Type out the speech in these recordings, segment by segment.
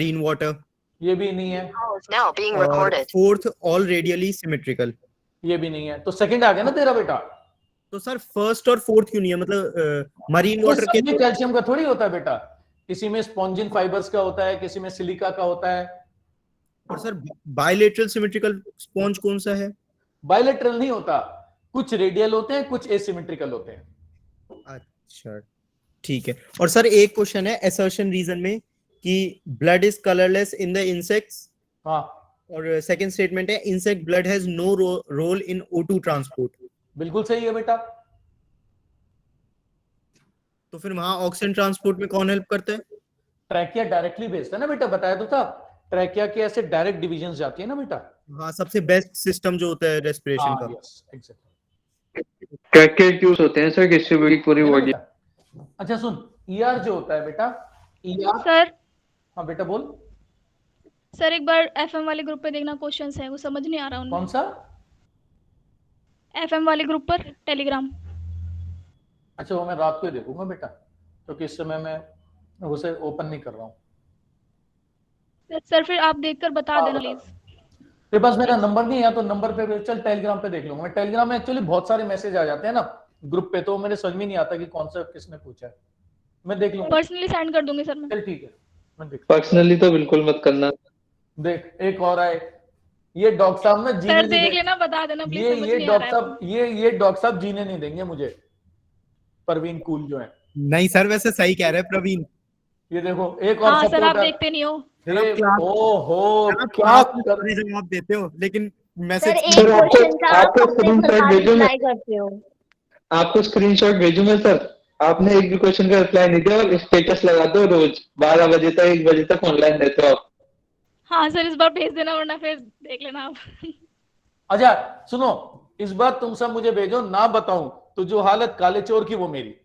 marine water. ये भी नहीं है। Now being और recorded. fourth, all radially symmetrical. ये भी नहीं है। तो सेकंड आ गया ना तेरा बेटा। तो सर फर्स्ट और फोर्थ क्यों नहीं है? मतलब मरीन वाटर के सब में कैल्शियम का थोड़ी होता है बेटा, किसी में स्पॉन्जिन फाइबर्स का होता है, किसी में सिलिका का होता है। और सर बायलेटरल सिमेट्रिकल स्पॉन्ज कौन सा है? बायलेटरल नहीं होता, कुछ रेडियल होते हैं, कुछ एसिमेट्रिकल होते हैं। अच्छा ठीक है। और सर एक क्वेश्चन है असर्शन रीजन में कि blood is colourless in the insects. हाँ और सेकंड स्टेटमेंट है insect blood has no role in O2 transport. बिल्कुल सही है बेटा। तो फिर वहां ऑक्सीजन ट्रांसपोर्ट में कौन हेल्प करता है? ट्रैकिया डायरेक्टली भेजता है ना बेटा, बताया तो था, ट्रैकिया के ऐसे डायरेक्ट डिविजन जाती है ना बेटा। हाँ, सबसे बेस्ट सिस्टम जो होता है रेस्पिरेशन का। Yes exactly. ट्रैकिया ट्यूब्स होते हैं सर डिस्ट्रीब्यूट पूरी बॉडी। अच्छा सुन, ईआर जो होता है बेटा, ईआर। सर हाँ बेटा बोल। सर एक बार एफएम वाले ग्रुप पे देखना, क्वेश्चंस है वो समझ नहीं आ रहा उनमें। कौन सा? एफएम वाले ग्रुप पर टेलीग्राम। अच्छा वो मैं रात को ही देखूंगा बेटा, क्योंकि इस समय मैं उसे ओपन नहीं कर रहा हूँ। सर फिर आप देखकर बता देना प्लीज। तेरे पास मेरा नंबर नहीं है तो नंबर पे चल टेलीग्राम पे देख लूंगा मैं। टेलीग्राम में एक्चुअली बहुत सारे मैसेज आ जाते हैं ना ग्रुप पे, तो मेरे समझ में नहीं आता कि कौन सा किसने पूछा है। मैं देख लूंगा, पर्सनली सेंड कर दूंगी सर मैं। चल ठीक है मैं देख। पर्सनली तो बिल्कुल मत करना। देख एक और आए, ये डॉक्टर साहब ना जीने सर नहीं देख दे, लेना, बता देना प्लीज, समझ ये नहीं आ डॉक्टर रहा है। साहब ये डॉक्टर साहब जीने नहीं देंगे मुझे, परवीन कूल जो है। नहीं सर, वैसे सही कह रहे हैं प्रवीण। ये देखो एक और हाँ सर आप सपोर्टर। देखते नहीं हो। ओहो आप क्या क्लास में कर, सारे जवाब देते हो लेकिन सर मैसेज एक सर क्वेश्चन का आपको आप हफ्ते भर स्क्रीनशॉट बाद भेजो मैं, रिप्लाई करते हो। आपको स्क्रीनशॉट भेजू मैं सर। आपने एक भी क्वेश्चन का रिप्लाई नहीं दिया और स्टेटस लगा दो रोज 12 बजे तक 1 बजे तक ऑनलाइन रहते हो आप। हाँ सर इस बार भेज देना, वरना फिर देख लेना आप। अच्छा सुनो, इस बार तुम सब मुझे भेजो, ना बताऊं तो जो हालत काले चोर की वो मेरी।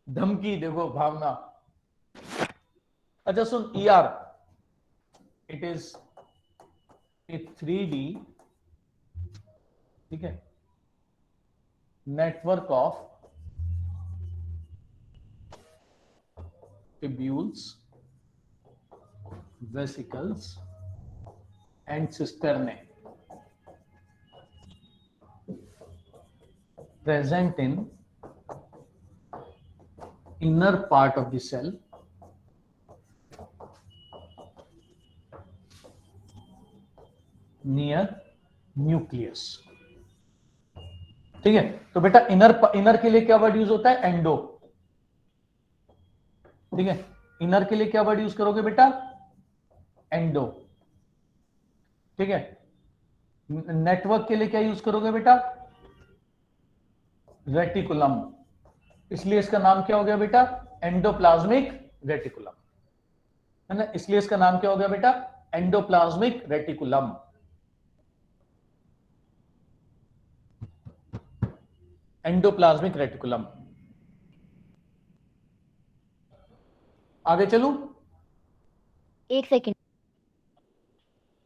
धमकी देखो, भावना। अच्छा सुन, ER it is a 3D, ठीक है, network of tubules, vesicles and cisternae present in inner part of the cell near nucleus। ठीक है, तो बेटा इनर के लिए क्या वर्ड यूज होता है? एंडो। ठीक है, इनर के लिए क्या वर्ड यूज करोगे बेटा? एंडो। ठीक है, नेटवर्क के लिए क्या यूज करोगे बेटा? रेटिकुलम। इसलिए इसका नाम क्या हो गया बेटा? एंडोप्लाज्मिक रेटिकुलम, है ना? इसलिए इसका नाम क्या हो गया बेटा? Endoplasmic reticulum. Endoplasmic reticulum. आगे चलूं? एक सेकंड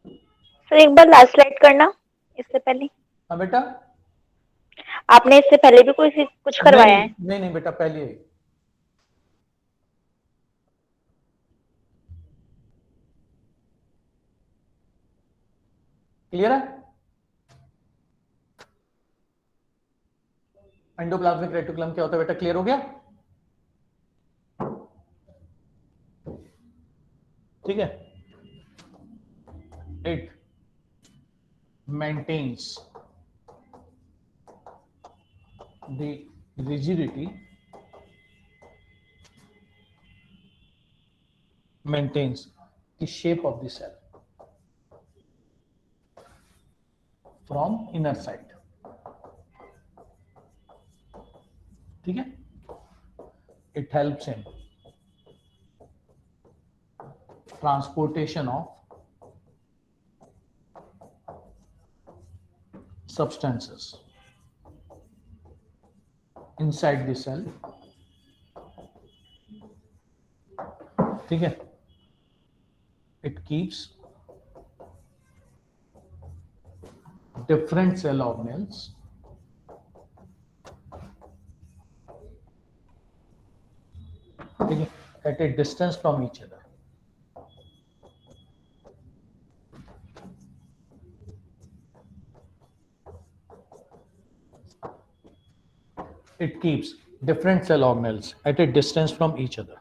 सर, एक बार लास्ट स्लाइड करना इससे पहले। हाँ बेटा। आपने इससे पहले भी कोई कुछ करवाया है? नहीं नहीं बेटा, पहले ही। क्लियर है? एंडोप्लाज्मिक रेटिकुलम क्या होता है बेटा? क्लियर हो गया? ठीक है, it maintains the rigidity, maintains the shape of the cell from inner side। ठीक है, it helps in transportation of substances inside the cell। ठीक है, it keeps different cell organelles ठीक है, at a distance from each other. It keeps different cell organelles at a distance from each other.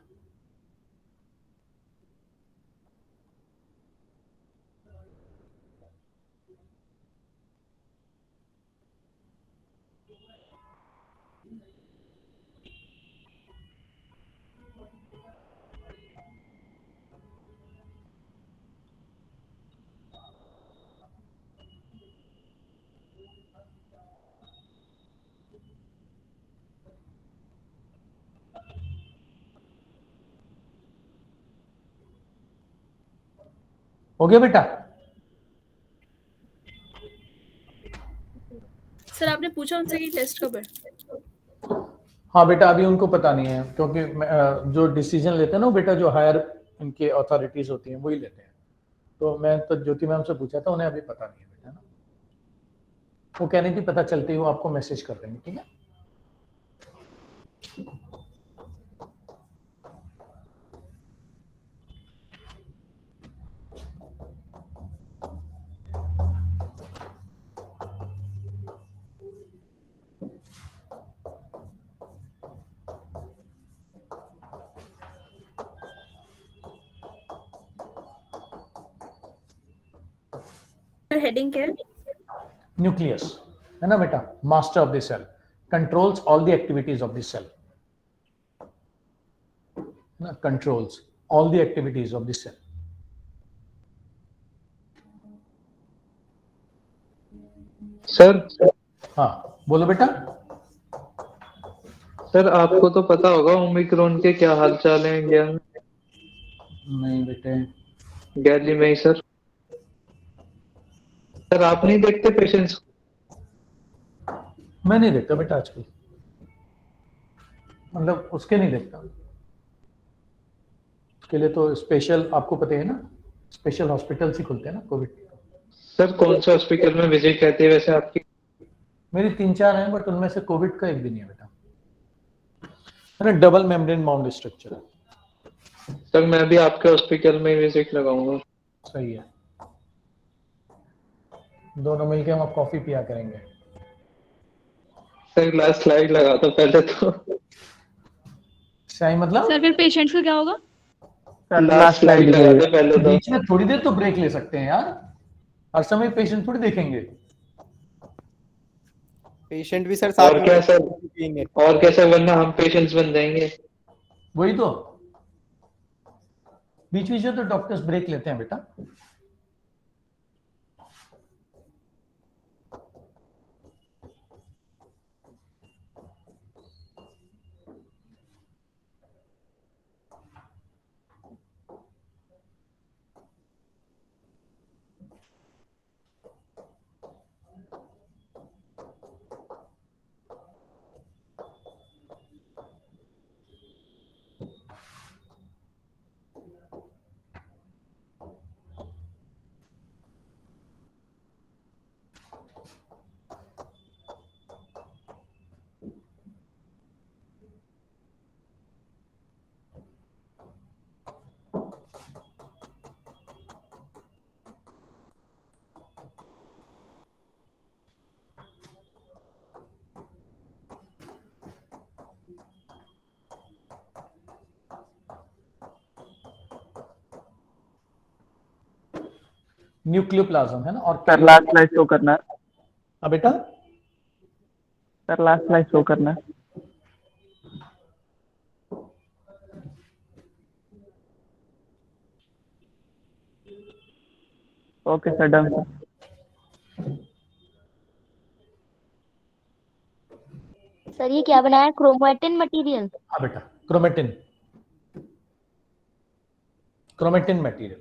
हो गया बेटा? Sir आपने पूछा उनसे कि टेस्ट कब है? हाँ बेटा, अभी उनको पता नहीं है, क्योंकि जो डिसीजन लेते हैं ना बेटा, जो हायर इनके अथॉरिटीज होती हैं वही लेते हैं। तो मैं तो ज्योति मैम से पूछा था, उन्हें अभी पता नहीं है बेटा ना। वो कह रही थी पता चलते ही वो आपको मैसेज कर देंगे, ठीक है? हेडिंग क्या है? न्यूक्लियस है ना बेटा, master of the cell, controls all the activities of the cell ना, controls all the activities of the cell. Sir हाँ बोलो बेटा। सर आपको तो पता होगा ओमिक्रॉन के क्या हाल चाल है इंडिया में? नहीं बेटे, दिल्ली में ही सर। सर आप नहीं देखते पेशेंट्स? मैं नहीं देखता बेटा आजकल, मतलब उसके नहीं देखता। उसके लिए तो स्पेशल, आपको पता है ना, स्पेशल हॉस्पिटल्स ही खुलते हैं ना कोविड। सर कौन सा हॉस्पिटल में विजिट रहती है वैसे आपकी? मेरी 3-4 हैं, बट उनमें से कोविड का एक भी नहीं है बेटा, है ना, डबल मेम्ब्रेन बाउंड स्ट्रक्चर है। सर मैं भी आपके हॉस्पिटल में विजिट लगाऊंगा। सही है, दोनों मिलके हम कॉफी पिया करेंगे। सर लास्ट स्लाइड लगा दो पहले तो। सही मतलब सर फिर पेशेंट्स का क्या होगा? लास्ट स्लाइड लगा दो पहले तो। बीच में थोड़ी देर तो ब्रेक ले सकते हैं यार, हर समय पेशेंट थोड़ी देखेंगे। पेशेंट भी सर साथ और में क्या सर, पिएंगे। और क्या सर, वरना हम पेशेंट्स बन जाएंगे। वही तो, बीच बीच में तो डॉक्टर्स ब्रेक लेते हैं बेटा। न्यूक्लियोप्लाज्म है ना, और सर लास्ट स्लाइड शो करना है। हाँ बेटा, सर लास्ट स्लाइड शो करना है। Okay sir, done sir. Sir ये क्या बनाया, क्रोमैटिन मटेरियल? हाँ बेटा, क्रोमेटिन, क्रोमेटिन मटेरियल।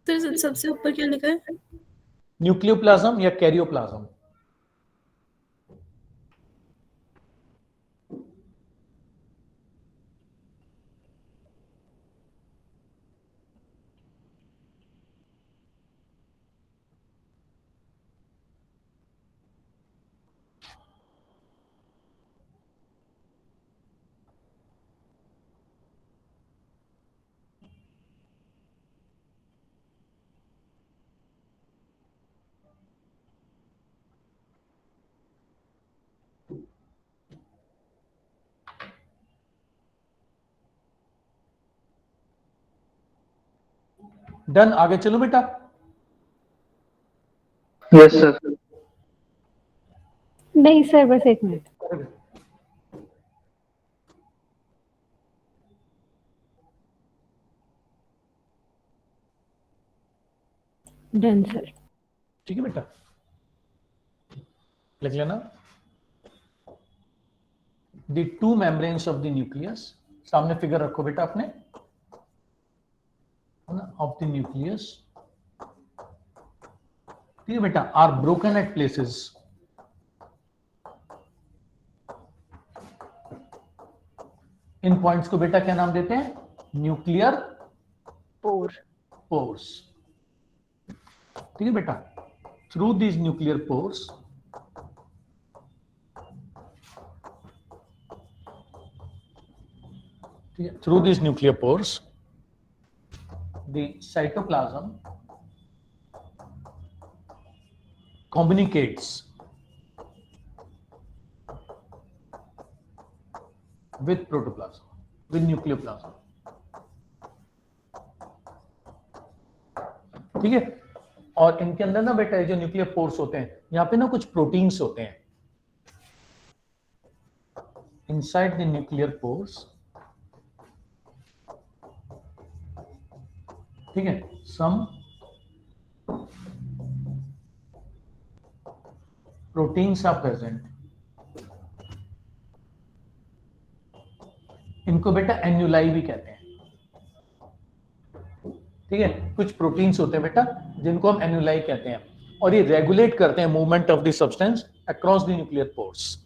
सर सबसे ऊपर क्या लिखा है? न्यूक्लियोप्लाज्म या कैरियोप्लाज्म? डन, आगे चलो बेटा। Yes sir. नहीं सर, बस 1 मिनट। Done sir. ठीक है बेटा, लिख लेना। The 2 membranes of the nucleus, सामने फिगर रखो बेटा अपने, ऑफ द न्यूक्लियस, ठीक है बेटा, आर ब्रोकन एट प्लेसेस। इन पॉइंट्स को बेटा क्या नाम देते हैं? Nuclear pores. ठीक है बेटा, through these nuclear pores through these nuclear pores, the cytoplasm communicates with protoplasm, with nucleoplasm. ठीक है, और इनके अंदर ना बेटा ये जो न्यूक्लियर पोर्स होते हैं, यहाँ पे ना कुछ प्रोटीन्स होते हैं इनसाइड द न्यूक्लियर पोर्स। ठीक है, सम प्रोटीन्स आर प्रेजेंट। इनको बेटा एन्युलाई भी कहते हैं। ठीक है, कुछ प्रोटीन्स होते हैं बेटा जिनको हम एन्युलाई कहते हैं, और ये रेगुलेट करते हैं movement of the substance across the nuclear pores.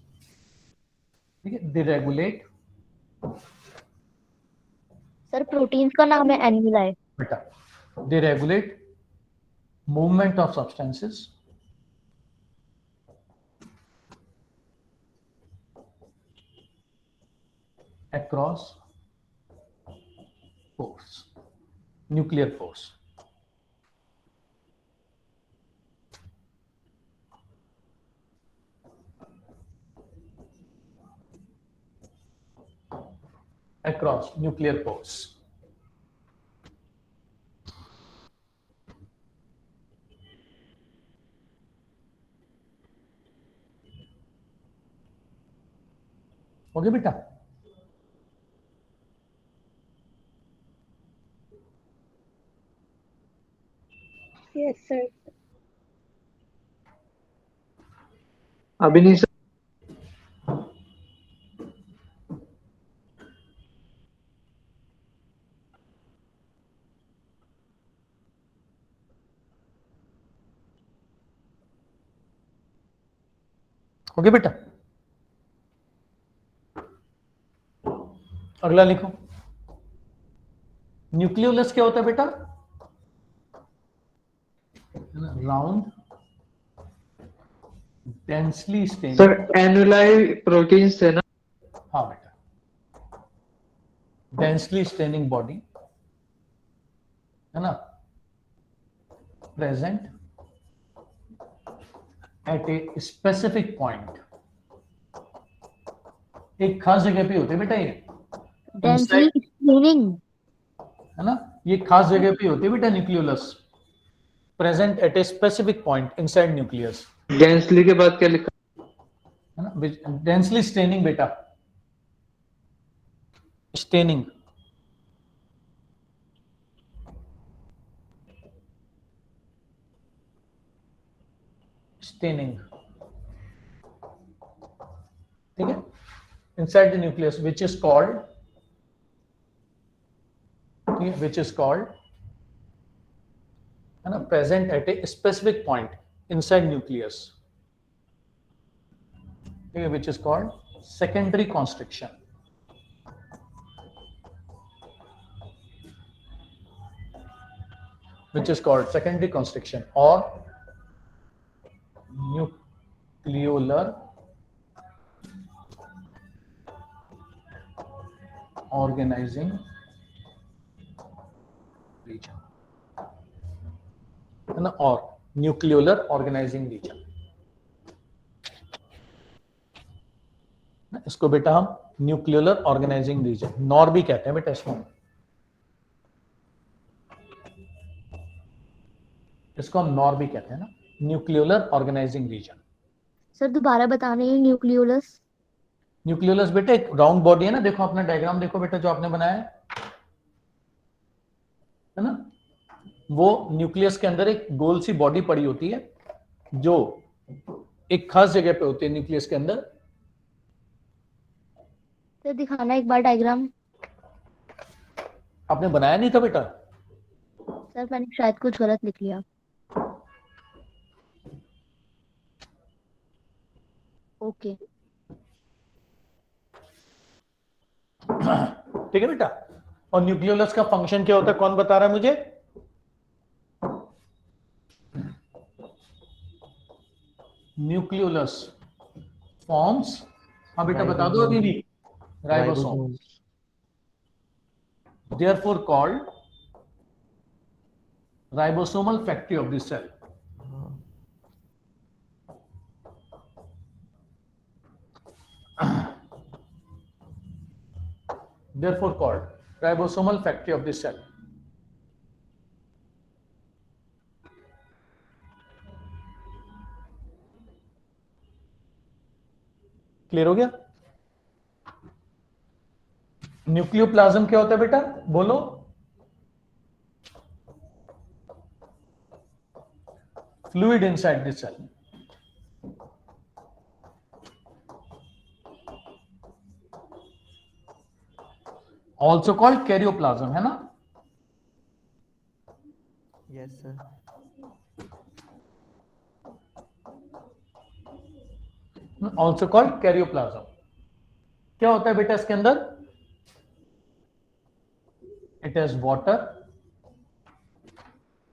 ठीक है, दे रेगुलेट। सर प्रोटीन्स का नाम है एन्युलाई। बेटा, they regulate movement of substances across pores, nuclear pores. Across nuclear pores. Okay बेटा, यस सर। अभी नहीं सर। ओके बेटा, अगला लिखो। न्यूक्लियोलस क्या होता है बेटा? Round densely stained. Sir annuli proteins है ना? हाँ बेटा, डेंसली स्टेनिंग बॉडी है ना, present at a specific point. एक खास जगह पे होते हैं बेटा ये, डेंसली स्टेनिंग है ना, ये खास जगह पे होती है बेटा nucleolus, present at a specific point inside nucleus. Densely के बाद क्या लिखा है ना, डेंसली स्टेनिंग बेटा, स्टेनिंग। स्टेनिंग, ठीक है, inside the nucleus which is called, which is called, है ना, present at a specific point inside nucleus, okay, which is called secondary constriction. Which is called secondary constriction or nucleolar organizing region, है ना, और nucleolar organising reason. इसको बेटा हम nucleolar organising reason, nor भी कहते हैं बेटा इसको। इसको हम नॉर भी कहते हैं ना, न्यूक्लियोलर ऑर्गेनाइजिंग रीजन। सर दोबारा बता रहे हैं न्यूक्लियोलस। न्यूक्लियोलस बेटा एक राउंड बॉडी है ना, देखो अपना डायग्राम देखो बेटा जो आपने बनाया है ना, वो न्यूक्लियस के अंदर एक गोल सी बॉडी पड़ी होती है जो एक खास जगह पे होती है न्यूक्लियस के अंदर। सर दिखाना एक बार डायग्राम। आपने बनाया नहीं था बेटा? सर मैंने शायद कुछ गलत लिख लिया। ओके ठीक है बेटा। और न्यूक्लियोलस का फंक्शन क्या होता है, कौन बता रहा है मुझे? न्यूक्लियोलस फॉर्म्स, हाँ बेटा बता दो अभी भी, ribosome, therefore called ribosomal factory of the cell. Therefore called ribosomal factory of the cell. Clear हो गया? न्यूक्लियोप्लाज्म क्या होता है बेटा, बोलो? Fluid inside the cell. Also called karyoplasm, है ना? Yes sir. Also called karyoplasm. क्या होता है बेटा इसके अंदर? It has water,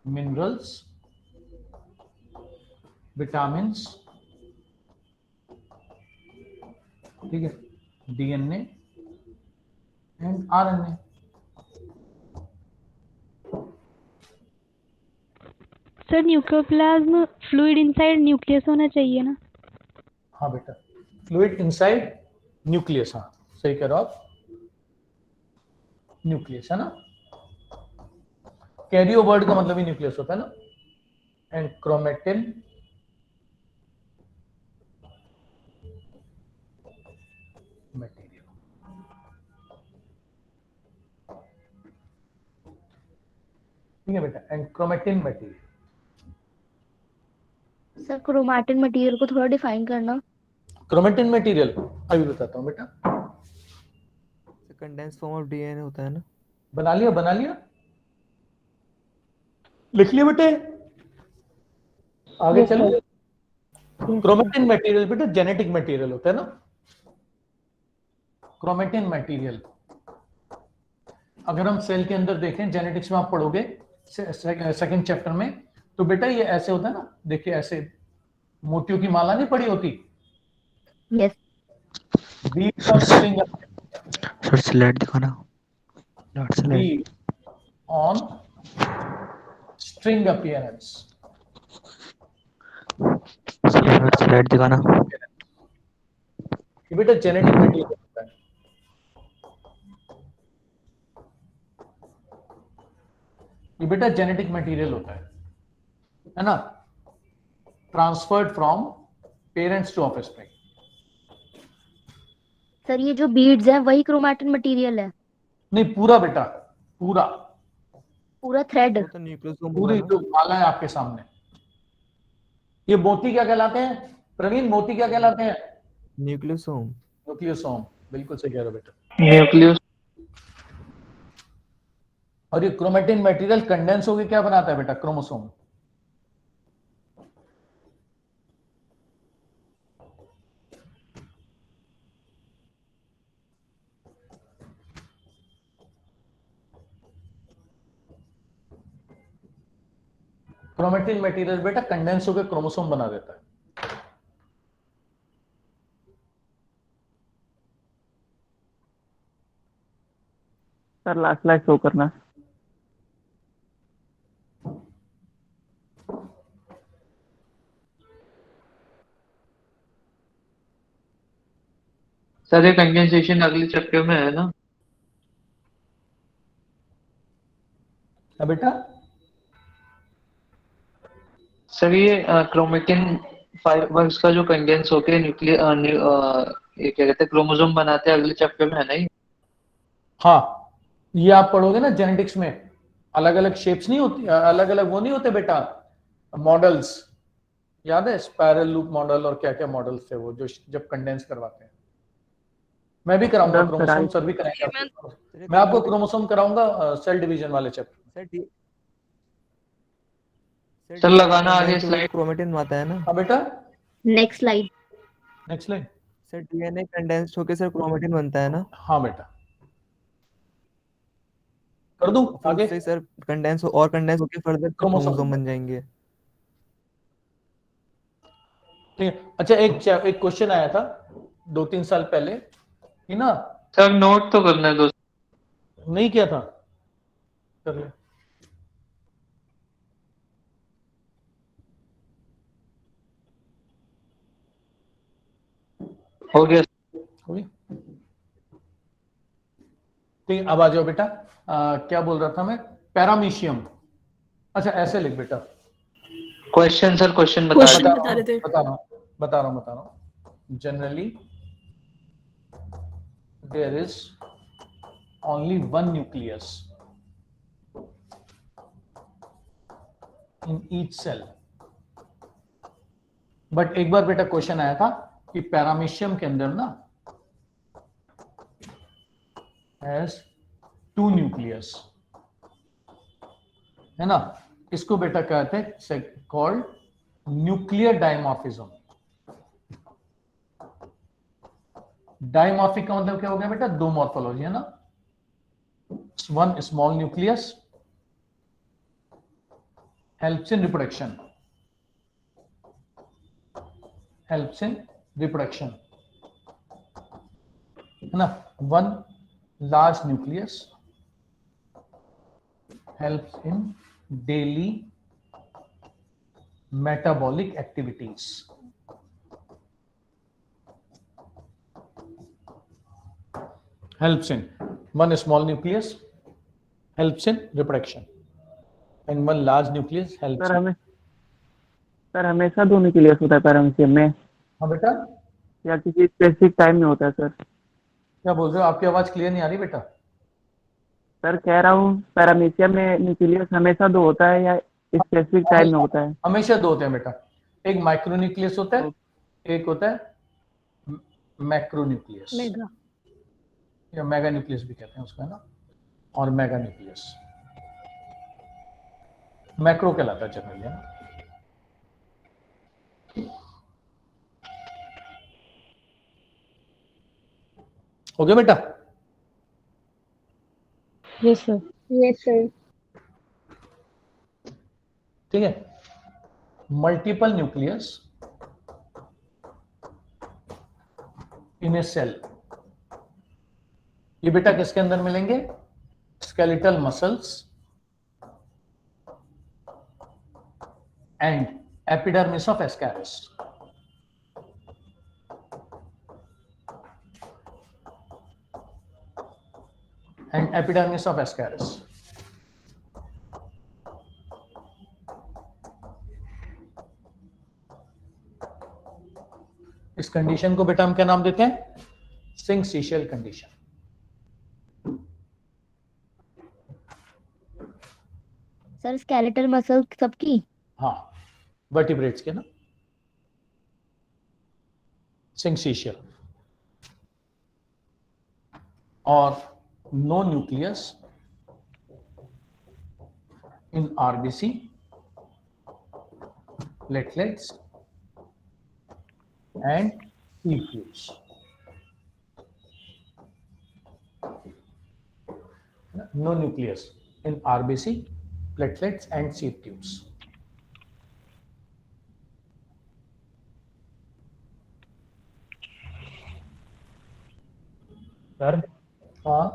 minerals, vitamins, ठीक है, DNA and RNA। Sir nucleoplasm fluid inside nucleus होना चाहिए ना? हाँ बेटा, फ्लूइड इनसाइड न्यूक्लियस, हाँ सही कह रहे हो आप, न्यूक्लियस है ना। कैरियो वर्ड का मतलब ही न्यूक्लियस होता है ना। एंड क्रोमेटिन मटेरियल, ठीक है बेटा, and chromatin material. Sir chromatin material को थोड़ा डिफाइन करना। क्रोमेटिन मटेरियल अभी बताता हूं बेटा। कंडेंस फॉर्म ऑफ डीएनए होता है ना। बना लिया, बना लिया, लिख लिया बेटे, आगे चलो। क्रोमेटिन मटेरियल बेटा जेनेटिक मटेरियल होता है ना। क्रोमेटिन मटेरियल अगर हम सेल के अंदर देखें, जेनेटिक्स में आप पढ़ोगे सेकंड चैप्टर में, तो बेटा ये ऐसे होता है ना, देखिए ऐसे मोतियों की माला नहीं पड़ी होती। Yes beads of string, sir slide दिखाना, slide bead on string appearance, slide दिखाना। ये बेटा जेनेटिक मटेरियल होता है। ये बेटा जेनेटिक मटेरियल होता है ना, transferred from parents to offspring. Sir ये जो बीड्स हैं वही क्रोमैटिन मटेरियल है? नहीं पूरा बेटा, पूरा पूरा थ्रेड, तो न्यूक्लियोसोम पूरी जो माला है आपके सामने। ये मोती क्या कहलाते हैं प्रवीण, मोती क्या कहलाते हैं? न्यूक्लियोसोम। न्यूक्लियोसोम, बिल्कुल सही कह रहे हो बेटा। न्यूक्लियस। और ये क्रोमेटिन मटेरियल कंडेंस होकर क्या बनाता है बेटा? क्रोमोसोम। क्रोमेटिन मटेरियल बेटा कंडेंस होकर क्रोमोसोम बना देता है। सर लास्ट स्लाइड शो करना। सर ये कंडेंसेशन अगले चैप्टर में है ना? बेटा सर ये क्रोमेटिन फाइबर्स का जो कंडेंस होके न्यूक्लियर ये क्या कहते हैं क्रोमोसोम बनाते हैं, अगले चैप्टर में है ना ये? हाँ, ये आप पढ़ोगे ना जेनेटिक्स में, अलग अलग शेप्स नहीं होती, अलग अलग वो नहीं होते बेटा, मॉडल्स, याद है स्पाइरल लूप मॉडल और क्या क्या मॉडल्स थे वो जो जब कंडेंस करवाते हैं। मैं भी कराऊंगा सर, क्रोमोसोम, सर भी कराएंगे आपको। मैं आपको क्रोमोसोम कराऊंगा सेल डिवीजन वाले चैप्टर। सर लगाना आगे स्लाइड। क्रोमेटिन आता है ना हाँ बेटा, next slide. Next line. Sir, DNA condensed होके सर क्रोमेटिन बनता है ना, हाँ बेटा, कर दूं फिर आगे। उससे सर कंडेंस और कंडेंस होके फर्दर क्रोमोसोम क्रोमोसोम बन जाएंगे। ठीक है। अच्छा, एक क्वेश्चन आया था 2-3 साल पहले कि ना, सर नोट तो करना है दोस्त। नहीं किया था, कर ले। हो गया। हो गई? ठीक है, अब आ जाओ बेटा। क्या बोल रहा था मैं, पैरामीशियम। अच्छा ऐसे लिख बेटा, क्वेश्चन सर, क्वेश्चन बता Question रहे बता रहे थे। बता रहा हूं। Generally there is only one nucleus in each cell. But एक बार बेटा क्वेश्चन आया था कि पैरामीशियम के अंदर ना हैज 2 न्यूक्लियस, है ना। इसको बेटा कहते हैं कॉल्ड न्यूक्लियर डायमॉर्फिज्म। डायमॉर्फिक का मतलब क्या हो गया बेटा, 2 मॉर्फोलॉजी, है ना। One small nucleus helps in reproduction, है ना। One large nucleus helps in daily metabolic activities, helps in one small nucleus helps in reproduction and one large nucleus helps sir हमेशा दोनों के लिए होता है पैरामीशियम में, हाँ बेटा, या किसी स्पेसिफिक टाइम में होता है सर? क्या बोल रहे हो, आपकी आवाज क्लियर नहीं आ रही बेटा। सर कह रहा हूँ पैरामीशियम में न्यूक्लियस हमेशा 2 होता है या स्पेसिफिक टाइम में होता है? हमेशा 2 होते हैं बेटा, एक माइक्रोन्यूक्लियस होता है, एक होता है मैक्रोन्यूक्लियस, मेगा। या मेगा न्यूक्लियस भी कहते हैं उसको, है ना। और मेगा न्यूक्लियस मैक्रो कहलाता है जनरली, है ना। हो गया बेटा। Yes sir. Yes sir. ठीक है, multiple nucleus in a cell, ये बेटा किसके अंदर मिलेंगे, skeletal muscles and epidermis of ascaris. And epidermis of ascaris. इस कंडीशन को बेटा हम क्या नाम देते हैं, syncytial condition. Sir skeletal muscle सबकी? हाँ, वर्टिब्रेट्स के ना, सिंक-सीशेल। और no nucleus in RBC, platelets and sieve tubes. No nucleus in RBC, platelets and sieve tubes. Sir हाँ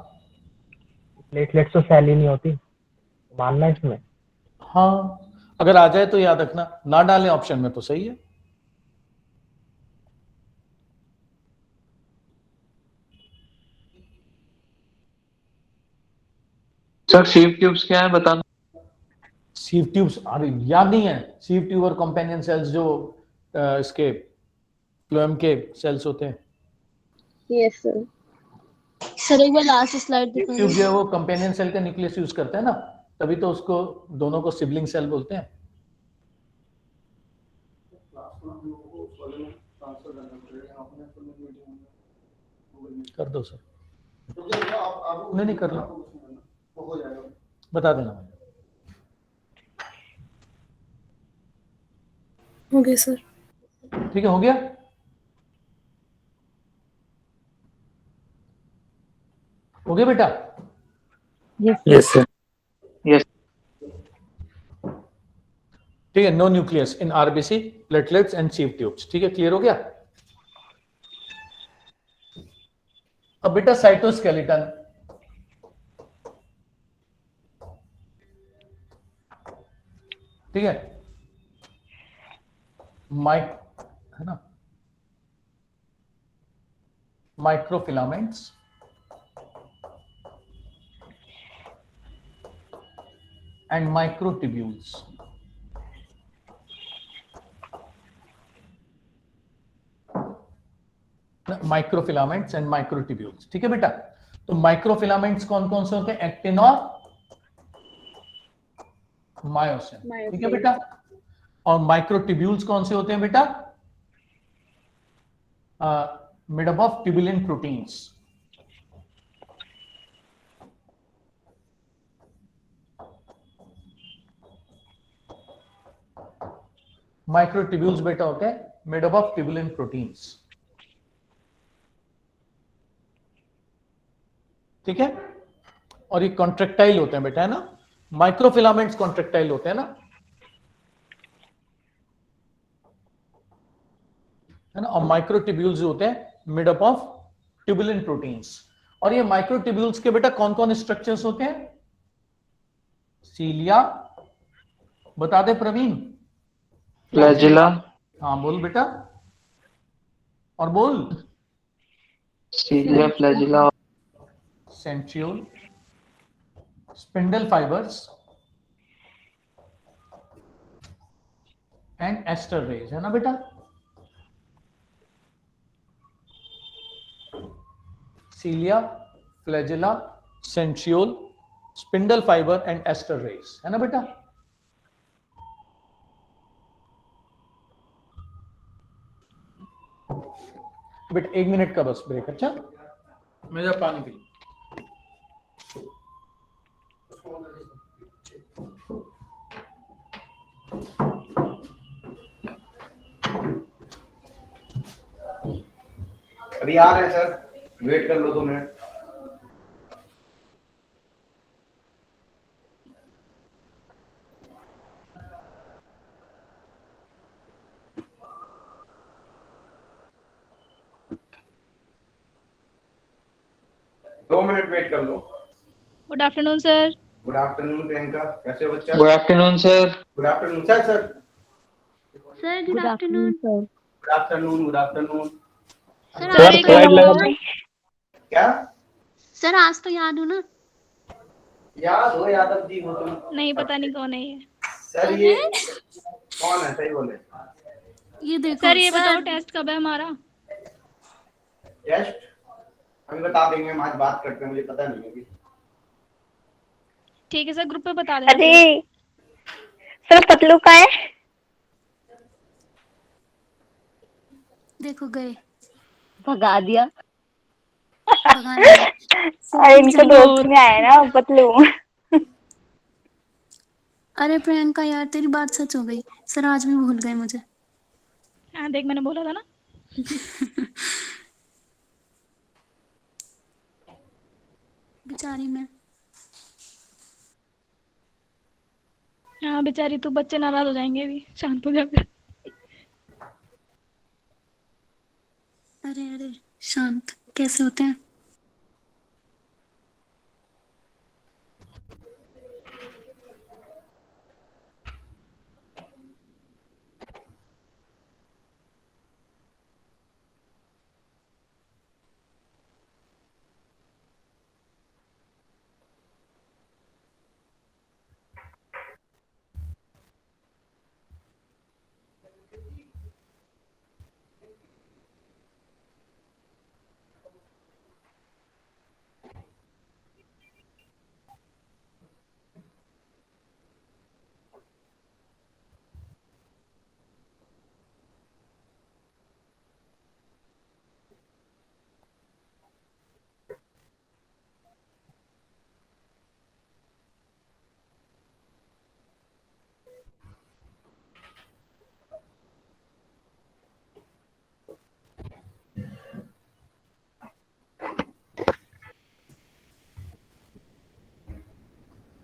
प्लेटलेट्स तो सेल ही नहीं होती, मानना है इसमें? हाँ, अगर आ जाए तो याद रखना, ना डालें ऑप्शन में तो सही है। सर सीव ट्यूब्स क्या है बताना। सीव ट्यूब्स, अरे याद नहीं है, सीव ट्यूब और कंपेनियन सेल्स जो इसके फ्लोएम के सेल्स होते हैं। Yes sir. सर एक बार लास्ट स्लाइड सीव ट्यूब जो है वो कंपेनियन सेल का न्यूक्लियस यूज करता है ना, तभी तो उसको दोनों को सिबलिंग सेल बोलते हैं। कर दो सर, नहीं नहीं कर लो, बता देना मुझे। हो गया सर। ठीक है, हो गया। हो गया बेटा? Yes sir. यस। ठीक है, no nucleus in RBC, platelets and sieve tubes. ठीक है, क्लियर हो गया। अब बेटा साइटोस्केलेटन, ठीक है, है ना, microfilaments and microtubules. Microfilaments and microtubules. ठीक है बेटा, तो माइक्रोफिलामेंट्स कौन कौन से होते हैं? एक्टिन और मायोसिन। ठीक है बेटा, और माइक्रोट्यूब्यूल्स कौन से होते हैं बेटा? Made up of tubulin proteins. Microtubules बेटा होते हैं made up of tubulin proteins. ठीक है, और ये कॉन्ट्रेक्टाइल होते हैं बेटा, है ना, माइक्रोफिलामेंट्स कॉन्ट्रेक्टाइल होते हैं ना, है ना, और माइक्रोट्यूब्यूल्स होते हैं made up of tubulin proteins. और ये माइक्रोट्यूब्यूल्स के बेटा कौन कौन स्ट्रक्चर्स होते हैं? सीलिया, बता दे प्रवीण। फ्लैजिला। हाँ बोल बेटा, और बोल। Cilia, flagella. Centriole, spindle fibres and aster rays, है ना बेटा। Cilia, flagella, centriole, spindle fibre and aster rays, है ना बेटा। बेटा 1 मिनट का बस ब्रेक। अच्छा, मैं जा पानी पी लूं। अभी आ रहे हैं सर, वेट कर लो 2 मिनट। दो मिनट वेट कर लो। Good afternoon sir. Good afternoon Priyanka, कैसे हो बच्चा? Good afternoon sir. Good afternoon sir. Sir sir good afternoon sir. Good afternoon. Good afternoon. Sir एक स्लाइड लगा मिनट। क्या सर आज तो याद हो ना? याद हो यादव जी हो तुम? नहीं, पता नहीं कौन है ये। सर ये कौन है, सही बोले। ये देखो सर ये बताओ टेस्ट कब है हमारा? टेस्ट अभी बता देंगे, हम आज बात करते हैं, मुझे पता नहीं है अभी। ठीक है सर, ग्रुप पे बता देना। अरे सर पतलू का है? देखो गए, भगा दिया। अरे इनको दोस्त में आया ना पतलू। अरे प्रियंका यार तेरी बात सच हो गई, सर आज भी भूल गए मुझे। हाँ देख, मैंने बोला था ना। बेचारी मैं। हाँ बेचारी तू, बच्चे नाराज हो जाएंगे अभी, शांत हो जा फिर। अरे अरे शांत कैसे होते हैं?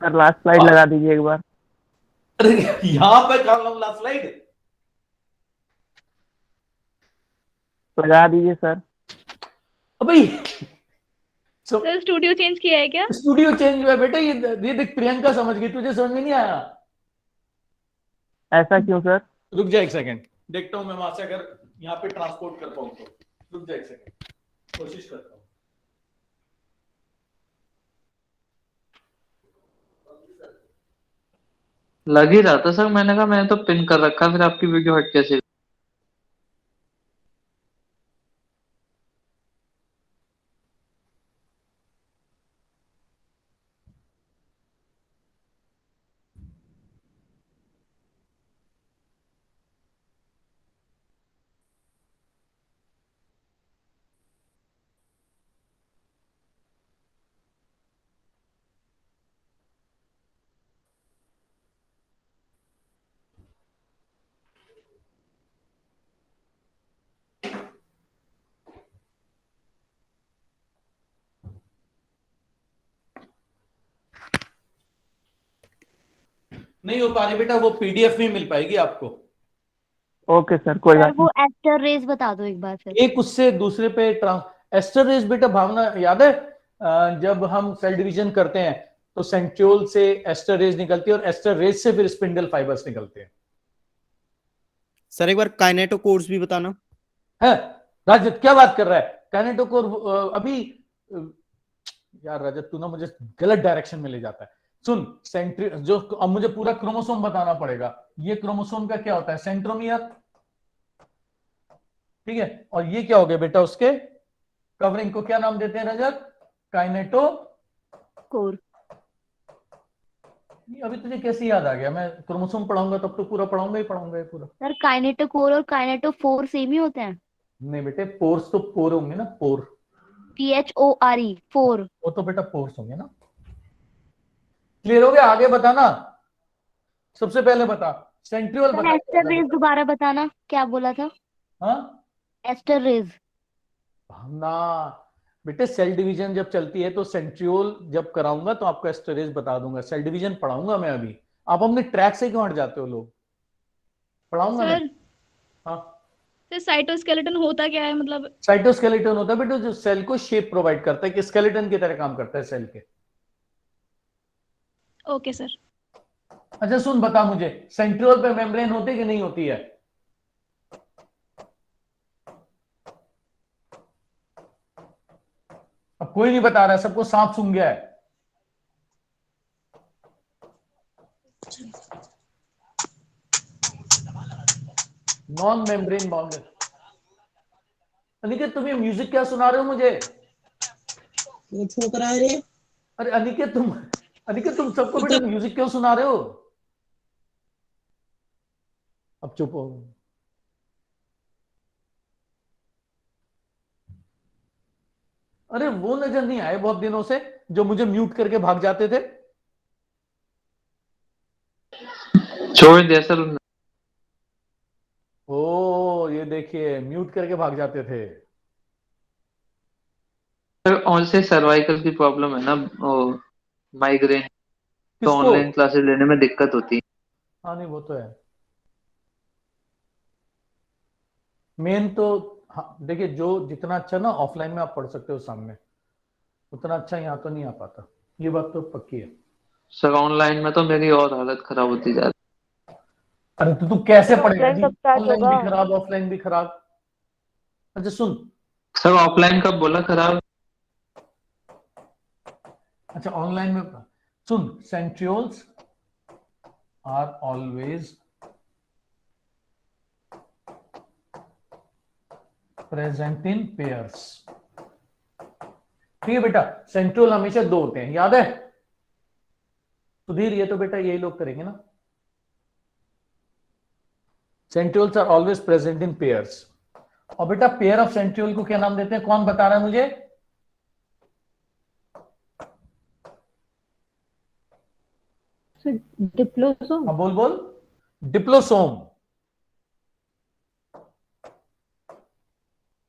सर लास्ट स्लाइड लगा दीजिए एक बार। अरे यहाँ पे कहाँ लगा स्लाइड? लगा दीजिए सर। अबे सर स्टूडियो चेंज किया है क्या? स्टूडियो चेंज हुआ है बेटा, ये देख प्रियंका समझ गई, तुझे समझ में नहीं आया? ऐसा क्यों सर? रुक जा एक सेकंड, देखता हूं मैं वहां से अगर यहाँ पे ट्रांसपोर्ट कर पाऊं तो। रुक जा एक सेकंड, कोशिश करता हूं। लग ही रहा था सर, मैंने कहा मैंने तो पिन कर रखा, फिर आपकी वीडियो हट कैसे? नहीं हो पा रही बेटा, वो पीडीएफ में मिल पाएगी आपको। ओके सर, कोई सर बात वो एस्टर रेस बता दो एक बार फिर। एक उससे दूसरे पे एस्टर रेस बेटा, भावना याद है जब हम सेल डिवीजन करते हैं तो सेंट्रियोल से एस्टर रेस निकलती है और एस्टर रेस से फिर स्पिंडल फाइबर्स निकलते हैं। सर एक बार काइनेटोकोर्स भी बताना है। राजत क्या बात कर रहा है? काइनेटोकोर अभी यार राजत तू ना मुझे गलत डायरेक्शन में ले जाता है। सुन, सेंट्री जो अब मुझे पूरा क्रोमोसोम बताना पड़ेगा। ये क्रोमोसोम का क्या होता है? सेंट्रोमियर, ठीक है। और ये क्या हो गया बेटा उसके कवरिंग को क्या नाम देते हैं रजत? काइनेटोकोर। अभी तुझे कैसे याद आ गया? मैं क्रोमोसोम पढ़ाऊंगा तब तो पूरा पढ़ाऊंगा ही पढ़ाऊंगा ये पूरा। सर काइनेटोकोर और काइनेटोफोर सेम ही होते हैं? नहीं बेटे, पोर्स तो पोर होंगे ना, पोर। PHORE, four. वो तो बेटा पोर्स होंगे ना। क्लियर हो गया? आगे बताना। सबसे पहले बता, सेंट्रियोल बता। एस्टर रेस दोबारा बताना, क्या बोला था? हाँ, एस्टर रेस। ना बेटे, सेल डिवीजन जब चलती है तो सेंट्रियोल जब कराऊंगा तो आपको एस्टर रेस बता दूंगा। सेल डिवीजन पढ़ाऊंगा मैं अभी। आप अपने ट्रैक से क्यों हट जाते हो लोग? पढ़ाऊंगा मैं। सर हाँ, सर साइटोस्केलेटन होता क्या है मतलब? साइटोस्केलेटन होता है बेटा जो सेल को शेप प्रोवाइड करता है, कि स्केलेटन की तरह काम करता है सेल के। Okay sir. अच्छा सुन, बता मुझे, सेंट्रियोल पे मेम्ब्रेन होती है कि नहीं होती है? अब कोई नहीं बता रहा है, सबको सांप सूंघ गया है। Non membrane bounded. अनिकेत, तुम ये म्यूजिक क्या सुना रहे हो मुझे? वो ठोक रहा है रे। अरे अनिकेत तुम सबको बेटा म्यूजिक क्यों सुना रहे हो? अब चुप हो। अरे वो नजर नहीं आए बहुत दिनों से जो मुझे म्यूट करके भाग जाते थे? छोड़ दिया सर उन्होंने। ओ ये देखिए, म्यूट करके भाग जाते थे। सर और से सर्वाइकल की प्रॉब्लम है ना, माइग्रेन, तो किसको? ऑनलाइन क्लासेस लेने में दिक्कत होती है। हाँ नहीं वो तो है मेन तो। हाँ देखिए, जो जितना अच्छा ना ऑफलाइन में आप पढ़ सकते हो सामने, उतना अच्छा यहाँ तो नहीं आ पाता। ये बात तो पक्की है। सर ऑनलाइन में तो मेरी और हालत खराब होती जा रही अरे तो तू कैसे सर पढ़ेगा ऑफलाइन जी? कब स्टार्ट ऑनलाइन होगा? भी खराब, ऑफलाइन भी खराब। अच्छा सुन। है। सर ऑफलाइन कब बोला खराब? अच्छा ऑनलाइन में सुन, centrioles are always present in pairs. ठीक है बेटा, सेंट्रियोल हमेशा दो होते हैं, याद है? सुधीर, ये तो बेटा यही लोग करेंगे ना। Centrioles are always present in pairs. और बेटा पेयर ऑफ सेंट्रियोल को क्या नाम देते हैं? कौन बता रहा है मुझे? डिप्लोसोम। हाँ बोल बोल। Diplosome.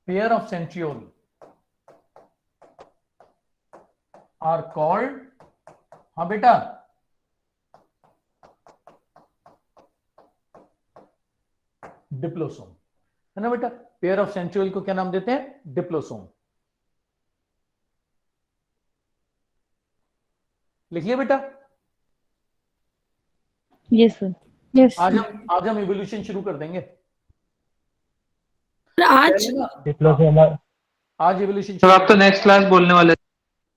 Pair of centriole are called, हाँ बेटा, डिप्लोसोम, है ना बेटा। पेयर ऑफ सेंट्रियोल को क्या नाम देते हैं? डिप्लोसोम। लिख लिया बेटा? Yes sir. यस आज हम इवोल्यूशन शुरू कर देंगे। आज डिप्लोसोम आज इवोल्यूशन सर आप तो नेक्स्ट क्लास बोलने वाले थे।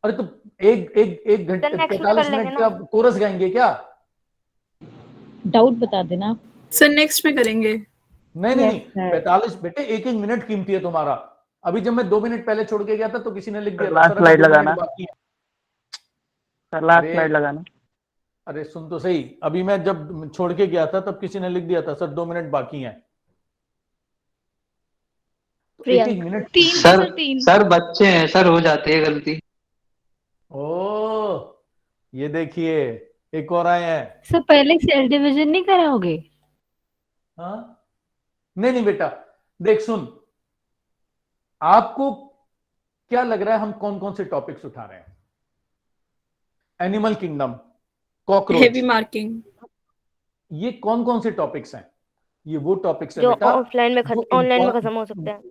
अरे तो एक घंटे सर, next में 45 कर लेंगे मिनट ना। का कोरस गाएंगे क्या? डाउट बता देना। सर नेक्स्ट में करेंगे। नहीं नहीं Yes, नहीं, sir. 45 बेटे, एक एक मिनट कीमती है तुम्हारा। अभी जब मैं 2 मिनट पहले छोड़ के गया था तो किसी ने लिख दिया था, लास्ट सर अभी स्लाइड 2 मिनट लगाना। बाकी है। सर लास्ट अरे स्लाइड लगाना। अरे सुन तो सही, अभी मैं जब छोड़ के गया था तब किसी ने लिख दिया था, सर 2 मिनट बाकी हैं। तो एक एक मिनट। 3 थे सर सर 3। सर बच्चे हैं सर, हो जाती है गलती। ओ ये देखिए, एक और आए हैं। सर पहले सेल डिवीजन नहीं कराओगे? हाँ नहीं नहीं बेटा, देख सुन, आपको क्या लग रहा है हम कौन कौन से टॉपिक्स उठा रहे हैं? Animal kingdom, cockroach, heavy marking. ये कौन कौन से टॉपिक्स हैं? ये वो टॉपिक्स है जो बेटा ऑफलाइन में जो ऑनलाइन में इन्फॉर्म- खत्म हो सकते हैं।